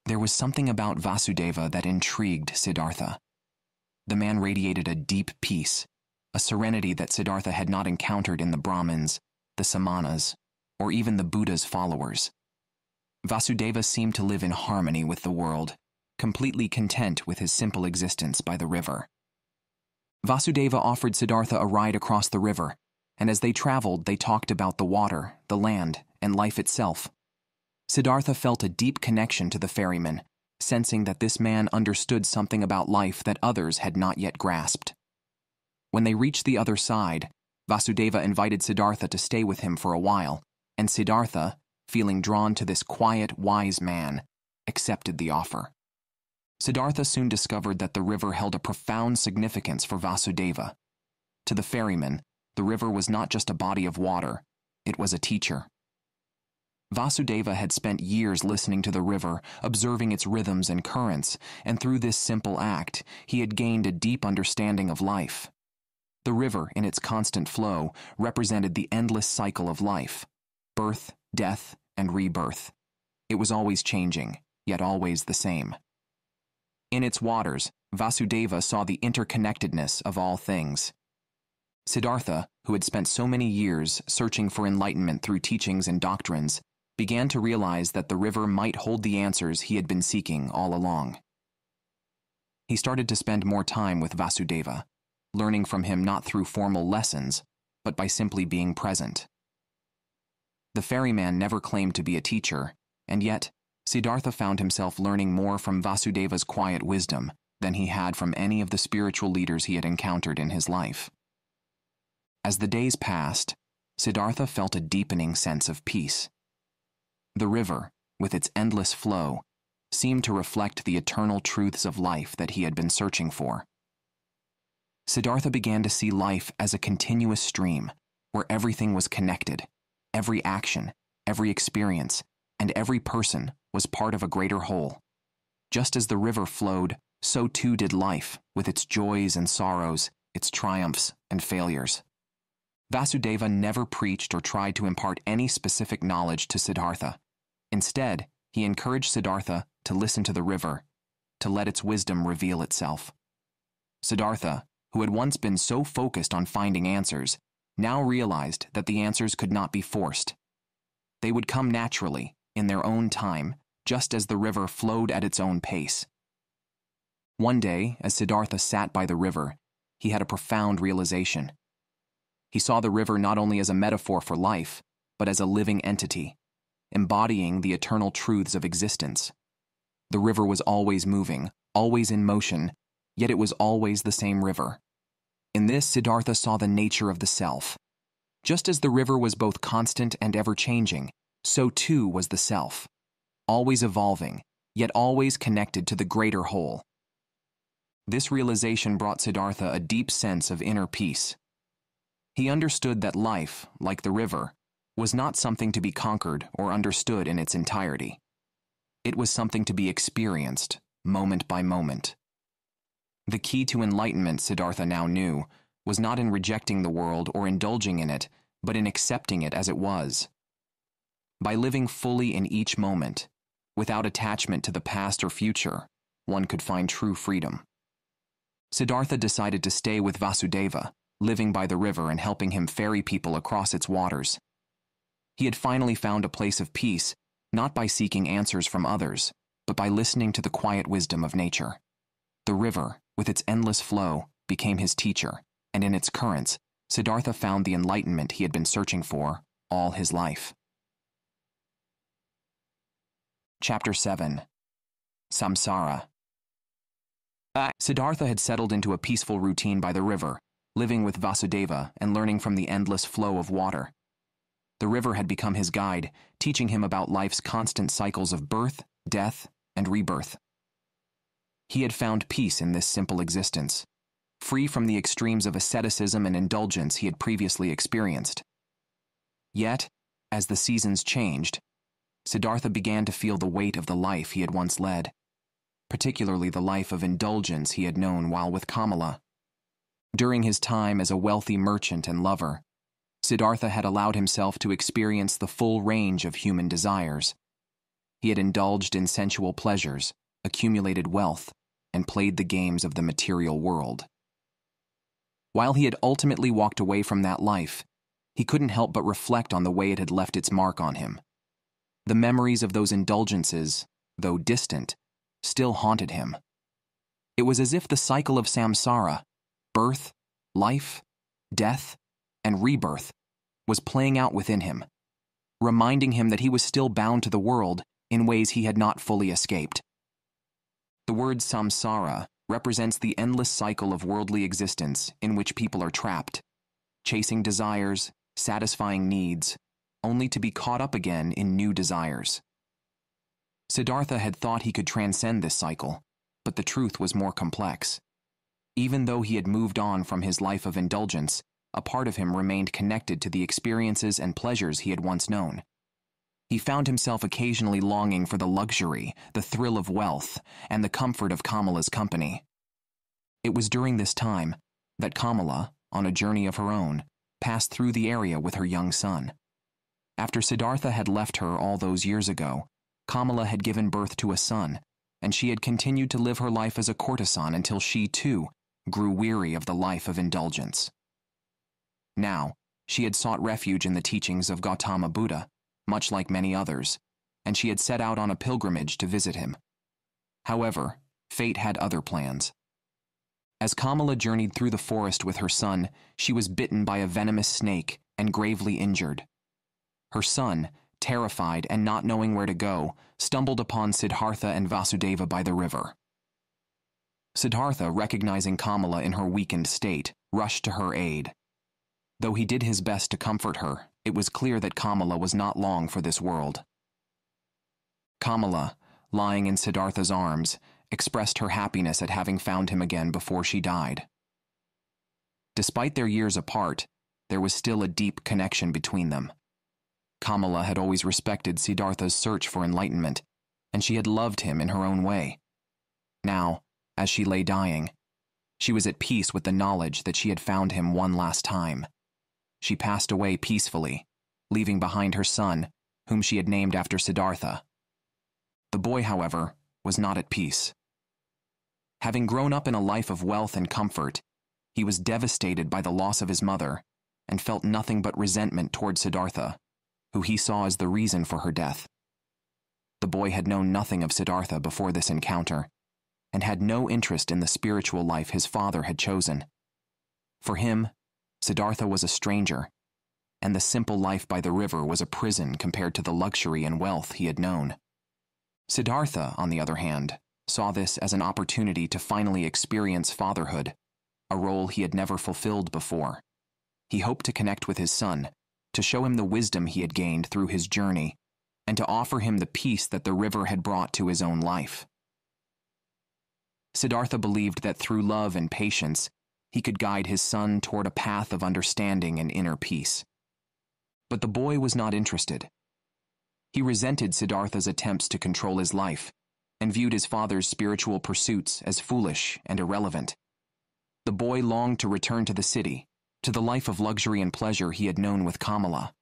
There was something about Vasudeva that intrigued Siddhartha. The man radiated a deep peace, a serenity that Siddhartha had not encountered in the Brahmins, the Samanas, or even the Buddha's followers. Vasudeva seemed to live in harmony with the world, completely content with his simple existence by the river. Vasudeva offered Siddhartha a ride across the river, and as they traveled, they talked about the water, the land, and life itself. Siddhartha felt a deep connection to the ferryman, sensing that this man understood something about life that others had not yet grasped. When they reached the other side, Vasudeva invited Siddhartha to stay with him for a while, and Siddhartha, feeling drawn to this quiet, wise man, accepted the offer. Siddhartha soon discovered that the river held a profound significance for Vasudeva. To the ferryman, the river was not just a body of water, it was a teacher. Vasudeva had spent years listening to the river, observing its rhythms and currents, and through this simple act, he had gained a deep understanding of life. The river, in its constant flow, represented the endless cycle of life: birth, death, and rebirth. It was always changing, yet always the same. In its waters, Vasudeva saw the interconnectedness of all things. Siddhartha, who had spent so many years searching for enlightenment through teachings and doctrines, began to realize that the river might hold the answers he had been seeking all along. He started to spend more time with Vasudeva, learning from him not through formal lessons, but by simply being present. The ferryman never claimed to be a teacher, and yet Siddhartha found himself learning more from Vasudeva's quiet wisdom than he had from any of the spiritual leaders he had encountered in his life. As the days passed, Siddhartha felt a deepening sense of peace. The river, with its endless flow, seemed to reflect the eternal truths of life that he had been searching for. Siddhartha began to see life as a continuous stream, where everything was connected. Every action, every experience, and every person was part of a greater whole. Just as the river flowed, so too did life, with its joys and sorrows, its triumphs and failures. Vasudeva never preached or tried to impart any specific knowledge to Siddhartha. Instead, he encouraged Siddhartha to listen to the river, to let its wisdom reveal itself. Siddhartha, who had once been so focused on finding answers, now realized that the answers could not be forced. They would come naturally, in their own time, just as the river flowed at its own pace. One day, as Siddhartha sat by the river, he had a profound realization. He saw the river not only as a metaphor for life, but as a living entity, embodying the eternal truths of existence. The river was always moving, always in motion, yet it was always the same river. In this, Siddhartha saw the nature of the self. Just as the river was both constant and ever-changing, so too was the self, always evolving, yet always connected to the greater whole. This realization brought Siddhartha a deep sense of inner peace. He understood that life, like the river, was not something to be conquered or understood in its entirety. It was something to be experienced, moment by moment. The key to enlightenment, Siddhartha now knew, was not in rejecting the world or indulging in it, but in accepting it as it was. By living fully in each moment, without attachment to the past or future, one could find true freedom. Siddhartha decided to stay with Vasudeva, living by the river and helping him ferry people across its waters. He had finally found a place of peace, not by seeking answers from others, but by listening to the quiet wisdom of nature. The river, with its endless flow, became his teacher, and in its currents, Siddhartha found the enlightenment he had been searching for all his life. Chapter 7. Samsara. Siddhartha had settled into a peaceful routine by the river, living with Vasudeva and learning from the endless flow of water. The river had become his guide, teaching him about life's constant cycles of birth, death, and rebirth. He had found peace in this simple existence, free from the extremes of asceticism and indulgence he had previously experienced. Yet, as the seasons changed, Siddhartha began to feel the weight of the life he had once led, particularly the life of indulgence he had known while with Kamala. During his time as a wealthy merchant and lover, Siddhartha had allowed himself to experience the full range of human desires. He had indulged in sensual pleasures, accumulated wealth, and played the games of the material world. While he had ultimately walked away from that life, he couldn't help but reflect on the way it had left its mark on him. The memories of those indulgences, though distant, still haunted him. It was as if the cycle of samsara, birth, life, death, and rebirth, was playing out within him, reminding him that he was still bound to the world in ways he had not fully escaped. The word samsara represents the endless cycle of worldly existence in which people are trapped, chasing desires, satisfying needs, only to be caught up again in new desires. Siddhartha had thought he could transcend this cycle, but the truth was more complex. Even though he had moved on from his life of indulgence, a part of him remained connected to the experiences and pleasures he had once known. He found himself occasionally longing for the luxury, the thrill of wealth, and the comfort of Kamala's company. It was during this time that Kamala, on a journey of her own, passed through the area with her young son. After Siddhartha had left her all those years ago, Kamala had given birth to a son, and she had continued to live her life as a courtesan until she, too, grew weary of the life of indulgence. Now, she had sought refuge in the teachings of Gautama Buddha, much like many others, and she had set out on a pilgrimage to visit him. However, fate had other plans. As Kamala journeyed through the forest with her son, she was bitten by a venomous snake and gravely injured. Her son, terrified and not knowing where to go, stumbled upon Siddhartha and Vasudeva by the river. Siddhartha, recognizing Kamala in her weakened state, rushed to her aid. Though he did his best to comfort her, it was clear that Kamala was not long for this world. Kamala, lying in Siddhartha's arms, expressed her happiness at having found him again before she died. Despite their years apart, there was still a deep connection between them. Kamala had always respected Siddhartha's search for enlightenment, and she had loved him in her own way. Now, as she lay dying, she was at peace with the knowledge that she had found him one last time. She passed away peacefully, leaving behind her son, whom she had named after Siddhartha. The boy, however, was not at peace. Having grown up in a life of wealth and comfort, he was devastated by the loss of his mother and felt nothing but resentment toward Siddhartha, who he saw as the reason for her death. The boy had known nothing of Siddhartha before this encounter and had no interest in the spiritual life his father had chosen. For him, Siddhartha was a stranger, and the simple life by the river was a prison compared to the luxury and wealth he had known. Siddhartha, on the other hand, saw this as an opportunity to finally experience fatherhood, a role he had never fulfilled before. He hoped to connect with his son, to show him the wisdom he had gained through his journey, and to offer him the peace that the river had brought to his own life. Siddhartha believed that through love and patience, he could guide his son toward a path of understanding and inner peace. But the boy was not interested. He resented Siddhartha's attempts to control his life, and viewed his father's spiritual pursuits as foolish and irrelevant. The boy longed to return to the city, to the life of luxury and pleasure he had known with Kamala.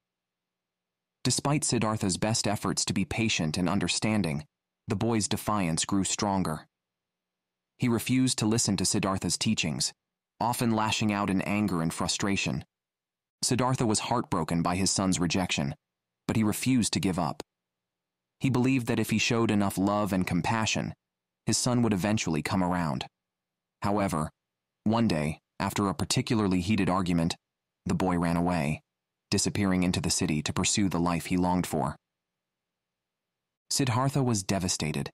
Despite Siddhartha's best efforts to be patient and understanding, the boy's defiance grew stronger. He refused to listen to Siddhartha's teachings, often lashing out in anger and frustration. Siddhartha was heartbroken by his son's rejection, but he refused to give up. He believed that if he showed enough love and compassion, his son would eventually come around. However, one day, after a particularly heated argument, the boy ran away, disappearing into the city to pursue the life he longed for. Siddhartha was devastated.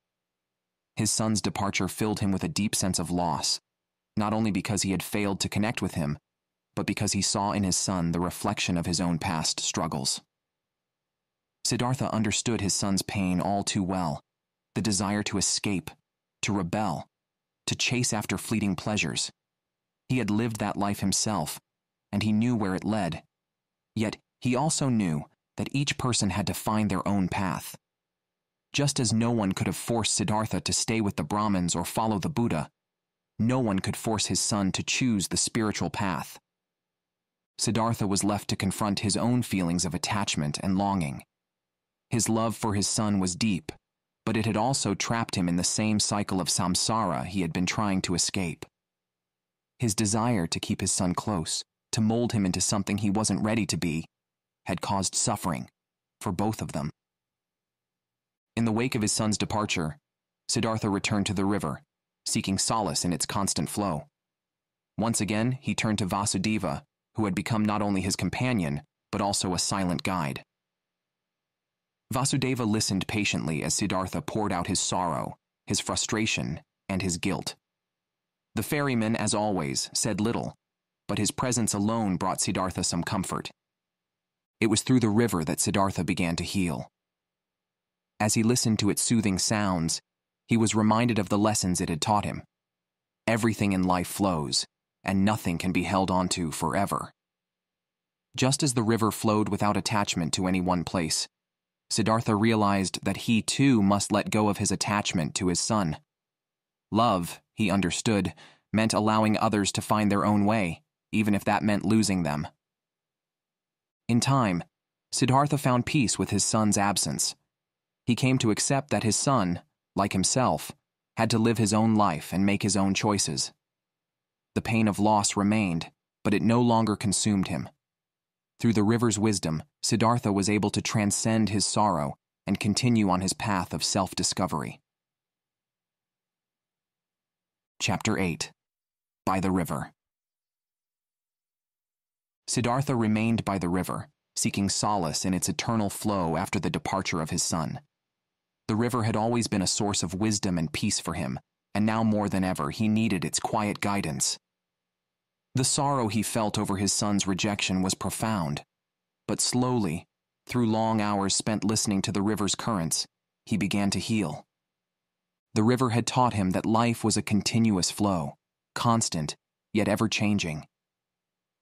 His son's departure filled him with a deep sense of loss, not only because he had failed to connect with him, but because he saw in his son the reflection of his own past struggles. Siddhartha understood his son's pain all too well, the desire to escape, to rebel, to chase after fleeting pleasures. He had lived that life himself, and he knew where it led. Yet he also knew that each person had to find their own path. Just as no one could have forced Siddhartha to stay with the Brahmins or follow the Buddha, no one could force his son to choose the spiritual path. Siddhartha was left to confront his own feelings of attachment and longing. His love for his son was deep, but it had also trapped him in the same cycle of samsara he had been trying to escape. His desire to keep his son close, to mold him into something he wasn't ready to be, had caused suffering for both of them. In the wake of his son's departure, Siddhartha returned to the river, seeking solace in its constant flow. Once again, he turned to Vasudeva, who had become not only his companion, but also a silent guide. Vasudeva listened patiently as Siddhartha poured out his sorrow, his frustration, and his guilt. The ferryman, as always, said little, but his presence alone brought Siddhartha some comfort. It was through the river that Siddhartha began to heal. As he listened to its soothing sounds, he was reminded of the lessons it had taught him. Everything in life flows, and nothing can be held onto forever. Just as the river flowed without attachment to any one place, Siddhartha realized that he too must let go of his attachment to his son. Love, he understood, meant allowing others to find their own way, even if that meant losing them. In time, Siddhartha found peace with his son's absence. He came to accept that his son, like himself, had to live his own life and make his own choices. The pain of loss remained, but it no longer consumed him. Through the river's wisdom, Siddhartha was able to transcend his sorrow and continue on his path of self-discovery. Chapter 8. By the River. Siddhartha remained by the river, seeking solace in its eternal flow after the departure of his son. The river had always been a source of wisdom and peace for him, and now more than ever he needed its quiet guidance. The sorrow he felt over his son's rejection was profound, but slowly, through long hours spent listening to the river's currents, he began to heal. The river had taught him that life was a continuous flow, constant, yet ever-changing.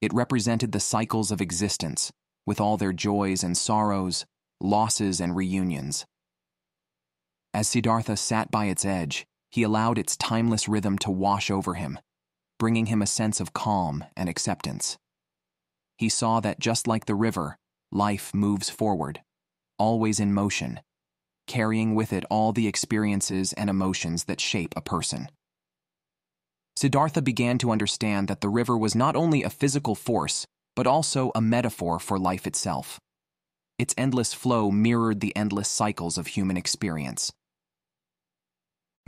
It represented the cycles of existence, with all their joys and sorrows, losses and reunions. As Siddhartha sat by its edge, he allowed its timeless rhythm to wash over him, bringing him a sense of calm and acceptance. He saw that just like the river, life moves forward, always in motion, carrying with it all the experiences and emotions that shape a person. Siddhartha began to understand that the river was not only a physical force, but also a metaphor for life itself. Its endless flow mirrored the endless cycles of human experience.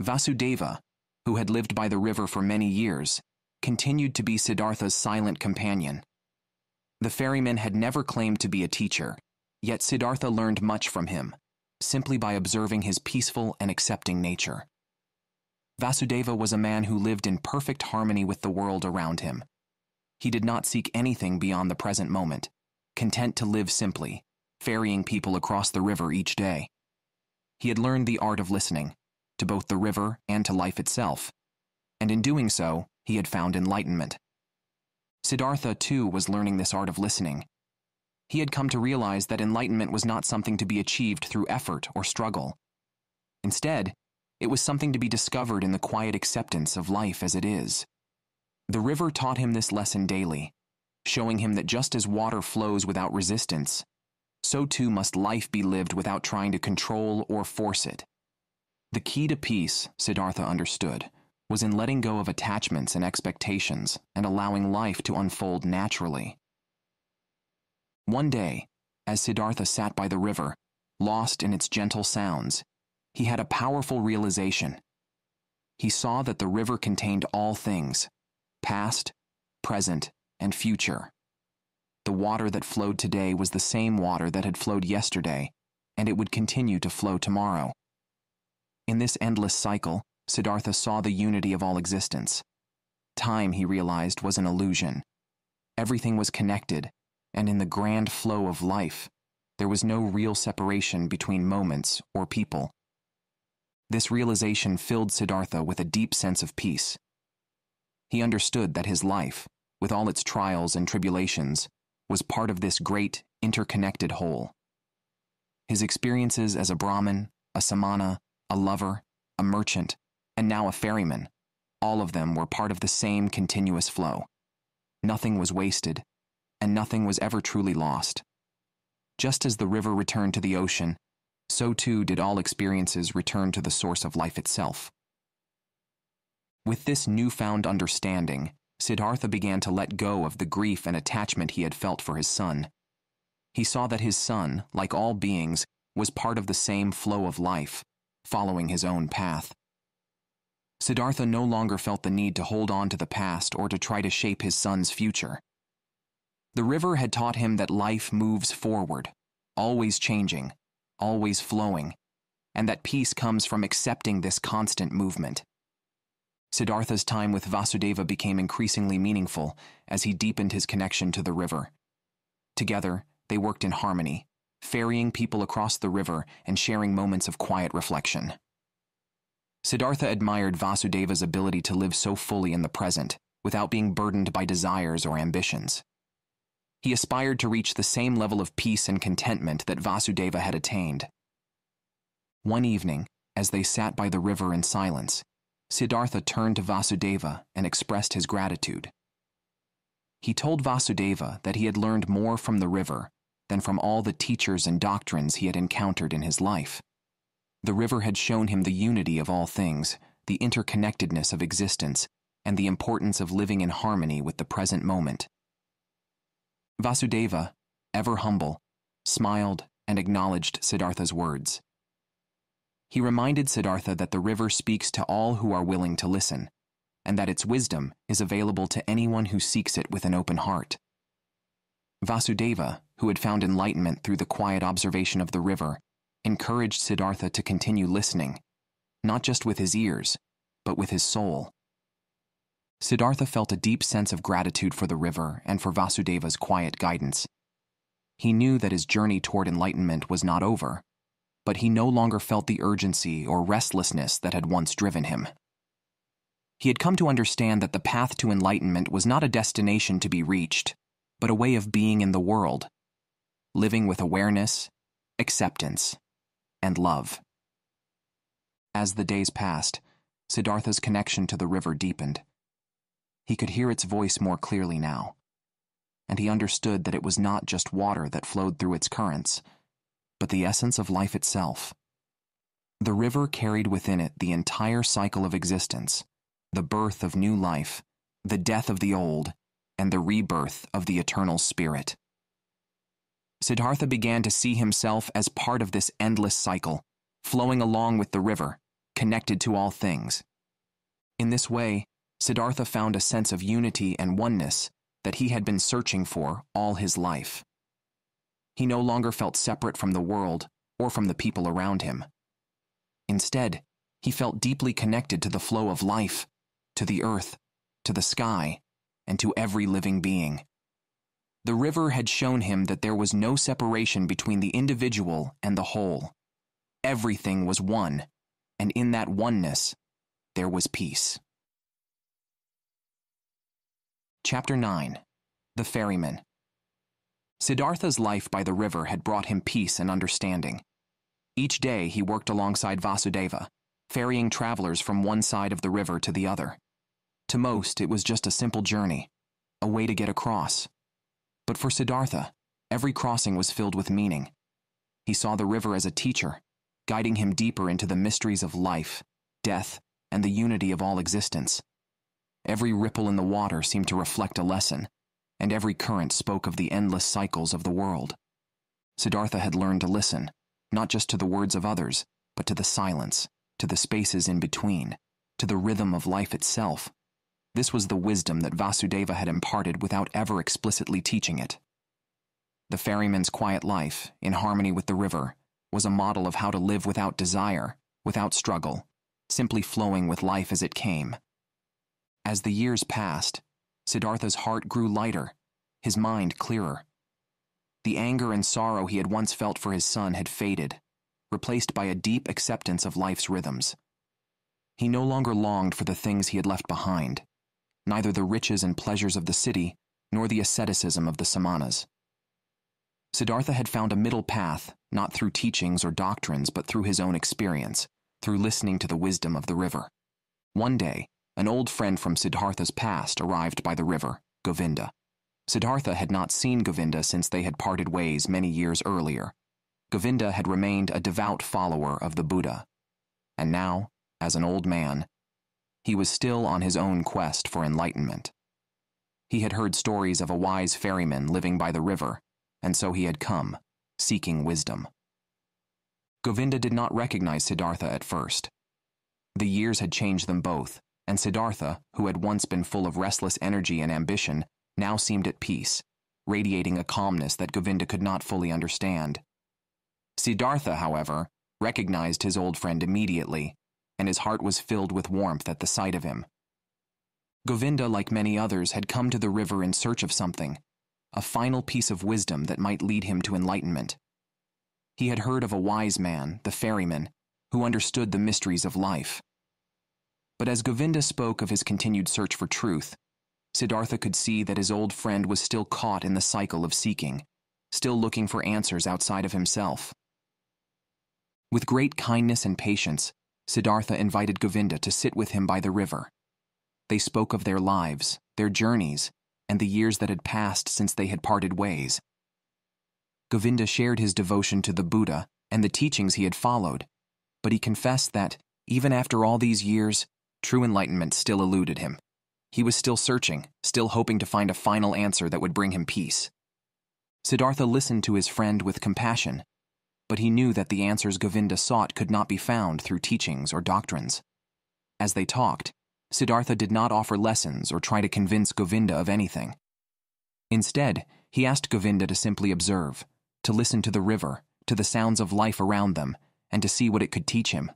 Vasudeva, who had lived by the river for many years, continued to be Siddhartha's silent companion. The ferryman had never claimed to be a teacher, yet Siddhartha learned much from him, simply by observing his peaceful and accepting nature. Vasudeva was a man who lived in perfect harmony with the world around him. He did not seek anything beyond the present moment, content to live simply, ferrying people across the river each day. He had learned the art of listening, to both the river and to life itself, and in doing so, he had found enlightenment. Siddhartha, too, was learning this art of listening. He had come to realize that enlightenment was not something to be achieved through effort or struggle. Instead, it was something to be discovered in the quiet acceptance of life as it is. The river taught him this lesson daily, showing him that just as water flows without resistance, so too must life be lived without trying to control or force it. The key to peace, Siddhartha understood, was in letting go of attachments and expectations and allowing life to unfold naturally. One day, as Siddhartha sat by the river, lost in its gentle sounds, he had a powerful realization. He saw that the river contained all things, past, present, and future. The water that flowed today was the same water that had flowed yesterday, and it would continue to flow tomorrow. In this endless cycle, Siddhartha saw the unity of all existence. Time, he realized, was an illusion. Everything was connected, and in the grand flow of life, there was no real separation between moments or people. This realization filled Siddhartha with a deep sense of peace. He understood that his life, with all its trials and tribulations, was part of this great, interconnected whole. His experiences as a Brahmin, a samana, a lover, a merchant, and now a ferryman, all of them were part of the same continuous flow. Nothing was wasted, and nothing was ever truly lost. Just as the river returned to the ocean, so too did all experiences return to the source of life itself. With this newfound understanding, Siddhartha began to let go of the grief and attachment he had felt for his son. He saw that his son, like all beings, was part of the same flow of life, following his own path. Siddhartha no longer felt the need to hold on to the past or to try to shape his son's future. The river had taught him that life moves forward, always changing, always flowing, and that peace comes from accepting this constant movement. Siddhartha's time with Vasudeva became increasingly meaningful as he deepened his connection to the river. Together, they worked in harmony, ferrying people across the river and sharing moments of quiet reflection. Siddhartha admired Vasudeva's ability to live so fully in the present, without being burdened by desires or ambitions. He aspired to reach the same level of peace and contentment that Vasudeva had attained. One evening, as they sat by the river in silence, Siddhartha turned to Vasudeva and expressed his gratitude. He told Vasudeva that he had learned more from the river than from all the teachers and doctrines he had encountered in his life. The river had shown him the unity of all things, the interconnectedness of existence, and the importance of living in harmony with the present moment. Vasudeva, ever humble, smiled and acknowledged Siddhartha's words. He reminded Siddhartha that the river speaks to all who are willing to listen, and that its wisdom is available to anyone who seeks it with an open heart. Vasudeva, who had found enlightenment through the quiet observation of the river, encouraged Siddhartha to continue listening, not just with his ears, but with his soul. Siddhartha felt a deep sense of gratitude for the river and for Vasudeva's quiet guidance. He knew that his journey toward enlightenment was not over, but he no longer felt the urgency or restlessness that had once driven him. He had come to understand that the path to enlightenment was not a destination to be reached, but a way of being in the world, living with awareness, acceptance, and love. As the days passed, Siddhartha's connection to the river deepened. He could hear its voice more clearly now, and he understood that it was not just water that flowed through its currents, but the essence of life itself. The river carried within it the entire cycle of existence, the birth of new life, the death of the old, and the rebirth of the eternal spirit. Siddhartha began to see himself as part of this endless cycle, flowing along with the river, connected to all things. In this way, Siddhartha found a sense of unity and oneness that he had been searching for all his life. He no longer felt separate from the world or from the people around him. Instead, he felt deeply connected to the flow of life, to the earth, to the sky, and to every living being. The river had shown him that there was no separation between the individual and the whole. Everything was one, and in that oneness, there was peace. Chapter 9. The Ferryman. Siddhartha's life by the river had brought him peace and understanding. Each day he worked alongside Vasudeva, ferrying travelers from one side of the river to the other. To most, it was just a simple journey, a way to get across. But for Siddhartha, every crossing was filled with meaning. He saw the river as a teacher, guiding him deeper into the mysteries of life, death, and the unity of all existence. Every ripple in the water seemed to reflect a lesson, and every current spoke of the endless cycles of the world. Siddhartha had learned to listen, not just to the words of others, but to the silence, to the spaces in between, to the rhythm of life itself. This was the wisdom that Vasudeva had imparted without ever explicitly teaching it. The ferryman's quiet life, in harmony with the river, was a model of how to live without desire, without struggle, simply flowing with life as it came. As the years passed, Siddhartha's heart grew lighter, his mind clearer. The anger and sorrow he had once felt for his son had faded, replaced by a deep acceptance of life's rhythms. He no longer longed for the things he had left behind, neither the riches and pleasures of the city, nor the asceticism of the samanas. Siddhartha had found a middle path, not through teachings or doctrines, but through his own experience, through listening to the wisdom of the river. One day, an old friend from Siddhartha's past arrived by the river, Govinda. Siddhartha had not seen Govinda since they had parted ways many years earlier. Govinda had remained a devout follower of the Buddha, and now, as an old man, he was still on his own quest for enlightenment. He had heard stories of a wise ferryman living by the river, and so he had come, seeking wisdom. Govinda did not recognize Siddhartha at first. The years had changed them both, and Siddhartha, who had once been full of restless energy and ambition, now seemed at peace, radiating a calmness that Govinda could not fully understand. Siddhartha, however, recognized his old friend immediately, and his heart was filled with warmth at the sight of him. Govinda, like many others, had come to the river in search of something, a final piece of wisdom that might lead him to enlightenment. He had heard of a wise man, the ferryman, who understood the mysteries of life. But as Govinda spoke of his continued search for truth, Siddhartha could see that his old friend was still caught in the cycle of seeking, still looking for answers outside of himself. With great kindness and patience, Siddhartha invited Govinda to sit with him by the river. They spoke of their lives, their journeys, and the years that had passed since they had parted ways. Govinda shared his devotion to the Buddha and the teachings he had followed, but he confessed that, even after all these years, true enlightenment still eluded him. He was still searching, still hoping to find a final answer that would bring him peace. Siddhartha listened to his friend with compassion, but he knew that the answers Govinda sought could not be found through teachings or doctrines. As they talked, Siddhartha did not offer lessons or try to convince Govinda of anything. Instead, he asked Govinda to simply observe, to listen to the river, to the sounds of life around them, and to see what it could teach him.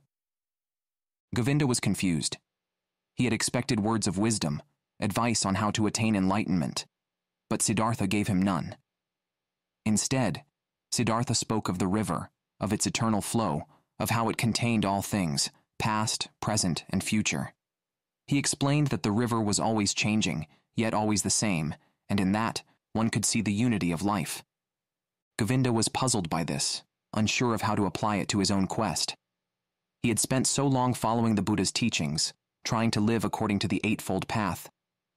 Govinda was confused. He had expected words of wisdom, advice on how to attain enlightenment, but Siddhartha gave him none. Instead, Siddhartha spoke of the river, of its eternal flow, of how it contained all things, past, present, and future. He explained that the river was always changing, yet always the same, and in that, one could see the unity of life. Govinda was puzzled by this, unsure of how to apply it to his own quest. He had spent so long following the Buddha's teachings, trying to live according to the Eightfold Path,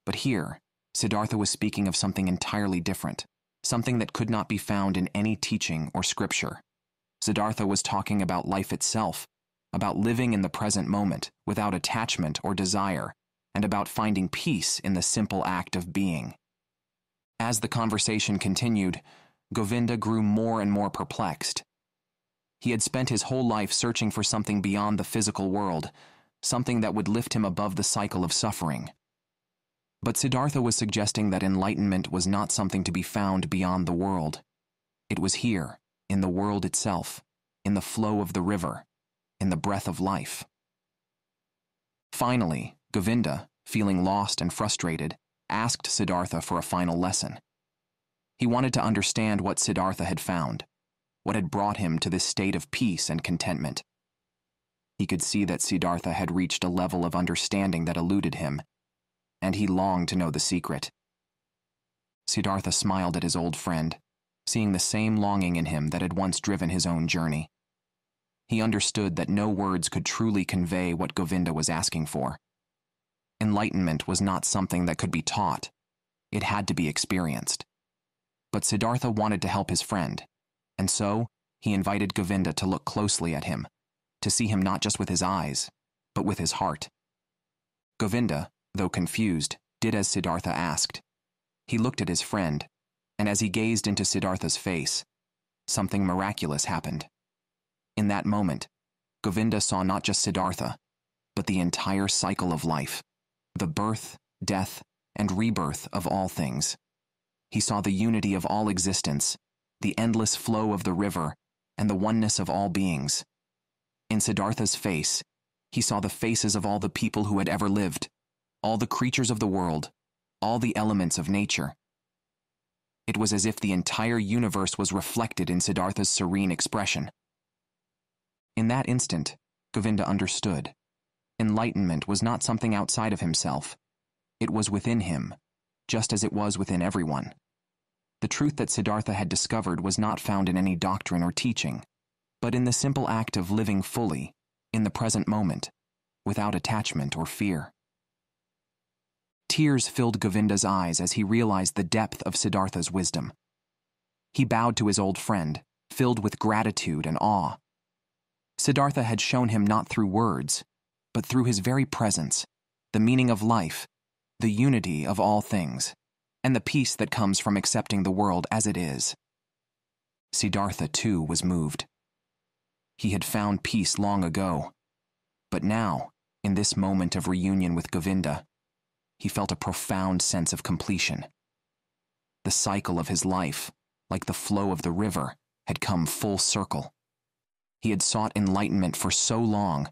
but here, Siddhartha was speaking of something entirely different, something that could not be found in any teaching or scripture. Siddhartha was talking about life itself, about living in the present moment without attachment or desire, and about finding peace in the simple act of being. As the conversation continued, Govinda grew more and more perplexed. He had spent his whole life searching for something beyond the physical world, something that would lift him above the cycle of suffering. But Siddhartha was suggesting that enlightenment was not something to be found beyond the world. It was here, in the world itself, in the flow of the river, in the breath of life. Finally, Govinda, feeling lost and frustrated, asked Siddhartha for a final lesson. He wanted to understand what Siddhartha had found, what had brought him to this state of peace and contentment. He could see that Siddhartha had reached a level of understanding that eluded him, and he longed to know the secret. Siddhartha smiled at his old friend, seeing the same longing in him that had once driven his own journey. He understood that no words could truly convey what Govinda was asking for. Enlightenment was not something that could be taught. It had to be experienced. But Siddhartha wanted to help his friend, and so he invited Govinda to look closely at him, to see him not just with his eyes, but with his heart. Govinda, though confused, did as Siddhartha asked. He looked at his friend, and as he gazed into Siddhartha's face, something miraculous happened. In that moment, Govinda saw not just Siddhartha, but the entire cycle of life, the birth, death, and rebirth of all things. He saw the unity of all existence, the endless flow of the river, and the oneness of all beings. In Siddhartha's face, he saw the faces of all the people who had ever lived, all the creatures of the world, all the elements of nature. It was as if the entire universe was reflected in Siddhartha's serene expression. In that instant, Govinda understood. Enlightenment was not something outside of himself. It was within him, just as it was within everyone. The truth that Siddhartha had discovered was not found in any doctrine or teaching, but in the simple act of living fully, in the present moment, without attachment or fear. Tears filled Govinda's eyes as he realized the depth of Siddhartha's wisdom. He bowed to his old friend, filled with gratitude and awe. Siddhartha had shown him not through words, but through his very presence, the meaning of life, the unity of all things, and the peace that comes from accepting the world as it is. Siddhartha, too, was moved. He had found peace long ago, but now, in this moment of reunion with Govinda, he felt a profound sense of completion. The cycle of his life, like the flow of the river, had come full circle. He had sought enlightenment for so long,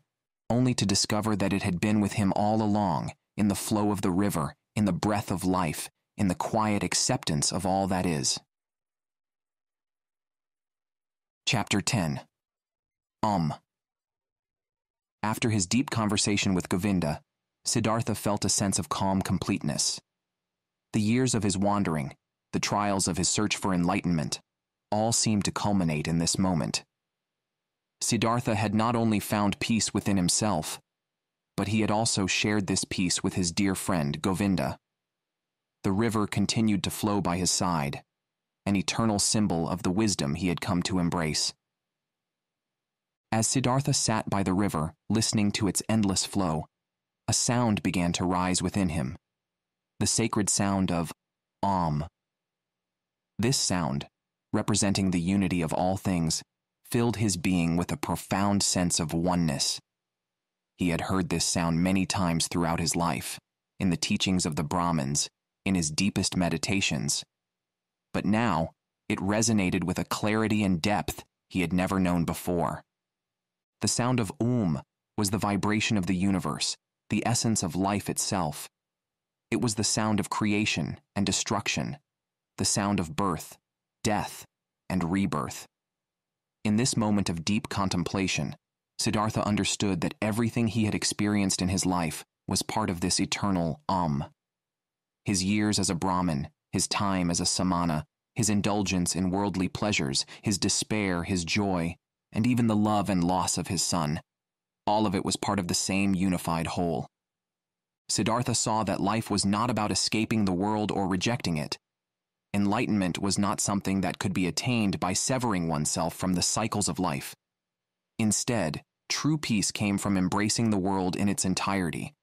only to discover that it had been with him all along, in the flow of the river, in the breath of life, in the quiet acceptance of all that is. Chapter 10. After his deep conversation with Govinda, Siddhartha felt a sense of calm completeness. The years of his wandering, the trials of his search for enlightenment, all seemed to culminate in this moment. Siddhartha had not only found peace within himself, but he had also shared this peace with his dear friend Govinda. The river continued to flow by his side, an eternal symbol of the wisdom he had come to embrace. As Siddhartha sat by the river, listening to its endless flow, a sound began to rise within him, the sacred sound of Om. This sound, representing the unity of all things, filled his being with a profound sense of oneness. He had heard this sound many times throughout his life, in the teachings of the Brahmins, in his deepest meditations. But now, it resonated with a clarity and depth he had never known before. The sound of was the vibration of the universe, the essence of life itself. It was the sound of creation and destruction, the sound of birth, death, and rebirth. In this moment of deep contemplation, Siddhartha understood that everything he had experienced in his life was part of this eternal His years as a Brahmin, his time as a samana, his indulgence in worldly pleasures, his despair, his joy, and even the love and loss of his son, all of it was part of the same unified whole. Siddhartha saw that life was not about escaping the world or rejecting it. Enlightenment was not something that could be attained by severing oneself from the cycles of life. Instead, true peace came from embracing the world in its entirety,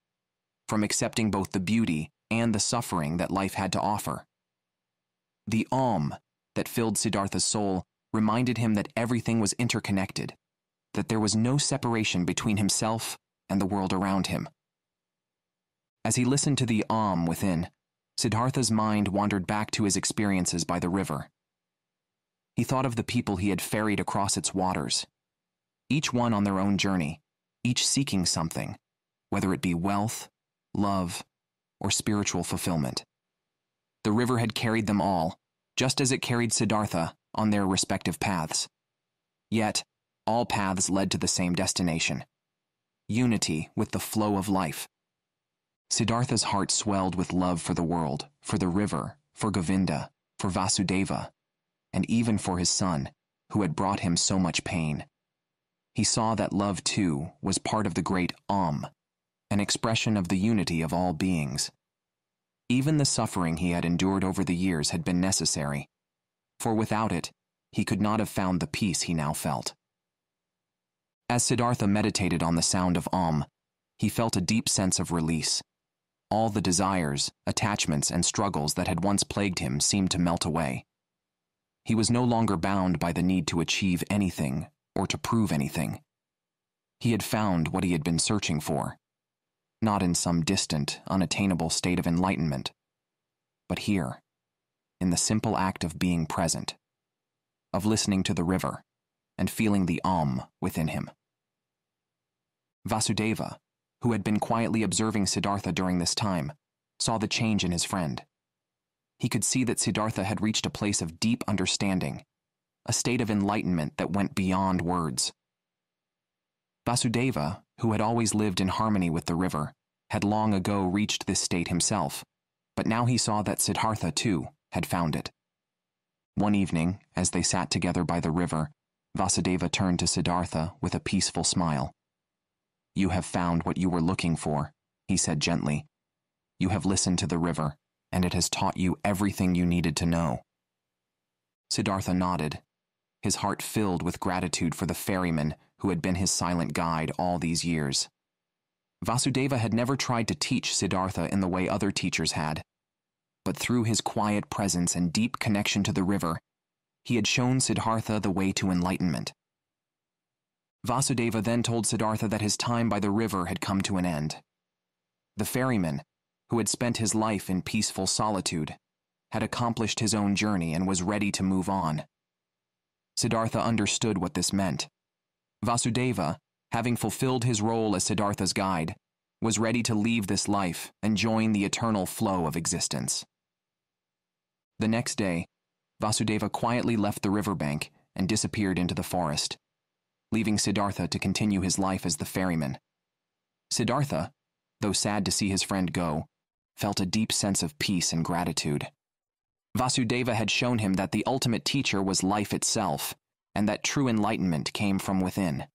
from accepting both the beauty and the suffering that life had to offer. The that filled Siddhartha's soul reminded him that everything was interconnected, that there was no separation between himself and the world around him. As he listened to the within, Siddhartha's mind wandered back to his experiences by the river. He thought of the people he had ferried across its waters, each one on their own journey, each seeking something, whether it be wealth, love, or spiritual fulfillment. The river had carried them all, just as it carried Siddhartha on their respective paths. Yet, all paths led to the same destination: unity with the flow of life. Siddhartha's heart swelled with love for the world, for the river, for Govinda, for Vasudeva, and even for his son, who had brought him so much pain. He saw that love, too, was part of the great an expression of the unity of all beings. Even the suffering he had endured over the years had been necessary, for without it, he could not have found the peace he now felt. As Siddhartha meditated on the sound of he felt a deep sense of release. All the desires, attachments, and struggles that had once plagued him seemed to melt away. He was no longer bound by the need to achieve anything or to prove anything. He had found what he had been searching for, not in some distant, unattainable state of enlightenment, but here, in the simple act of being present, of listening to the river and feeling the within him. Vasudeva, who had been quietly observing Siddhartha during this time, saw the change in his friend. He could see that Siddhartha had reached a place of deep understanding, a state of enlightenment that went beyond words. Vasudeva, who had always lived in harmony with the river, had long ago reached this state himself, but now he saw that Siddhartha, too, had found it. One evening, as they sat together by the river, Vasudeva turned to Siddhartha with a peaceful smile. "You have found what you were looking for," he said gently. "You have listened to the river, and it has taught you everything you needed to know." Siddhartha nodded, his heart filled with gratitude for the ferryman who had been his silent guide all these years. Vasudeva had never tried to teach Siddhartha in the way other teachers had, but through his quiet presence and deep connection to the river, he had shown Siddhartha the way to enlightenment. Vasudeva then told Siddhartha that his time by the river had come to an end. The ferryman, who had spent his life in peaceful solitude, had accomplished his own journey and was ready to move on. Siddhartha understood what this meant. Vasudeva, having fulfilled his role as Siddhartha's guide, was ready to leave this life and join the eternal flow of existence. The next day, Vasudeva quietly left the riverbank and disappeared into the forest, leaving Siddhartha to continue his life as the ferryman. Siddhartha, though sad to see his friend go, felt a deep sense of peace and gratitude. Vasudeva had shown him that the ultimate teacher was life itself, and that true enlightenment came from within.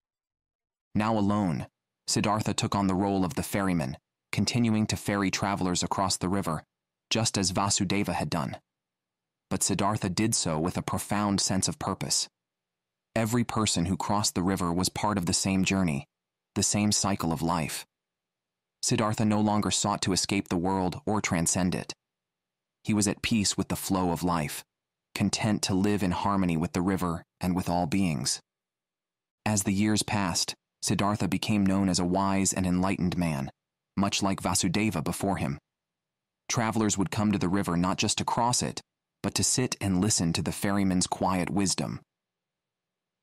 Now alone, Siddhartha took on the role of the ferryman, continuing to ferry travelers across the river, just as Vasudeva had done. But Siddhartha did so with a profound sense of purpose. Every person who crossed the river was part of the same journey, the same cycle of life. Siddhartha no longer sought to escape the world or transcend it. He was at peace with the flow of life, content to live in harmony with the river and with all beings. As the years passed, Siddhartha became known as a wise and enlightened man, much like Vasudeva before him. Travelers would come to the river not just to cross it, but to sit and listen to the ferryman's quiet wisdom.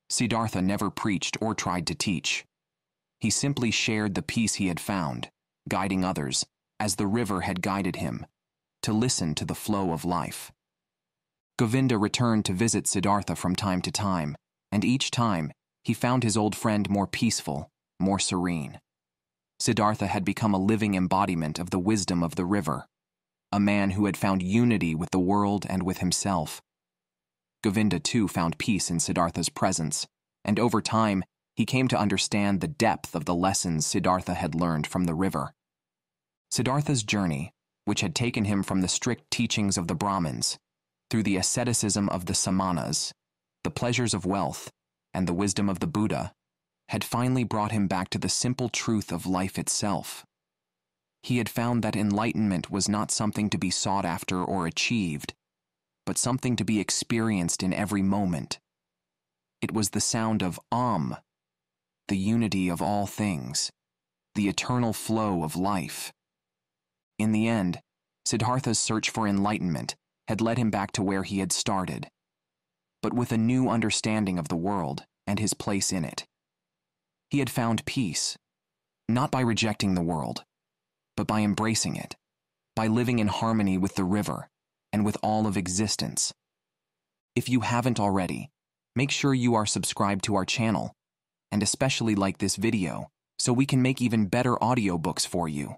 Siddhartha never preached or tried to teach. He simply shared the peace he had found, guiding others, as the river had guided him, to listen to the flow of life. Govinda returned to visit Siddhartha from time to time, and each time he found his old friend more peaceful, more serene. Siddhartha had become a living embodiment of the wisdom of the river, a man who had found unity with the world and with himself. Govinda, too, found peace in Siddhartha's presence, and over time, he came to understand the depth of the lessons Siddhartha had learned from the river. Siddhartha's journey, which had taken him from the strict teachings of the Brahmins, through the asceticism of the Samanas, the pleasures of wealth, and the wisdom of the Buddha, had finally brought him back to the simple truth of life itself. He had found that enlightenment was not something to be sought after or achieved, but something to be experienced in every moment. It was the sound of the unity of all things, the eternal flow of life. In the end, Siddhartha's search for enlightenment had led him back to where he had started, but with a new understanding of the world and his place in it. He had found peace, not by rejecting the world, but by embracing it, by living in harmony with the river and with all of existence. If you haven't already, make sure you are subscribed to our channel, and especially like this video so we can make even better audiobooks for you.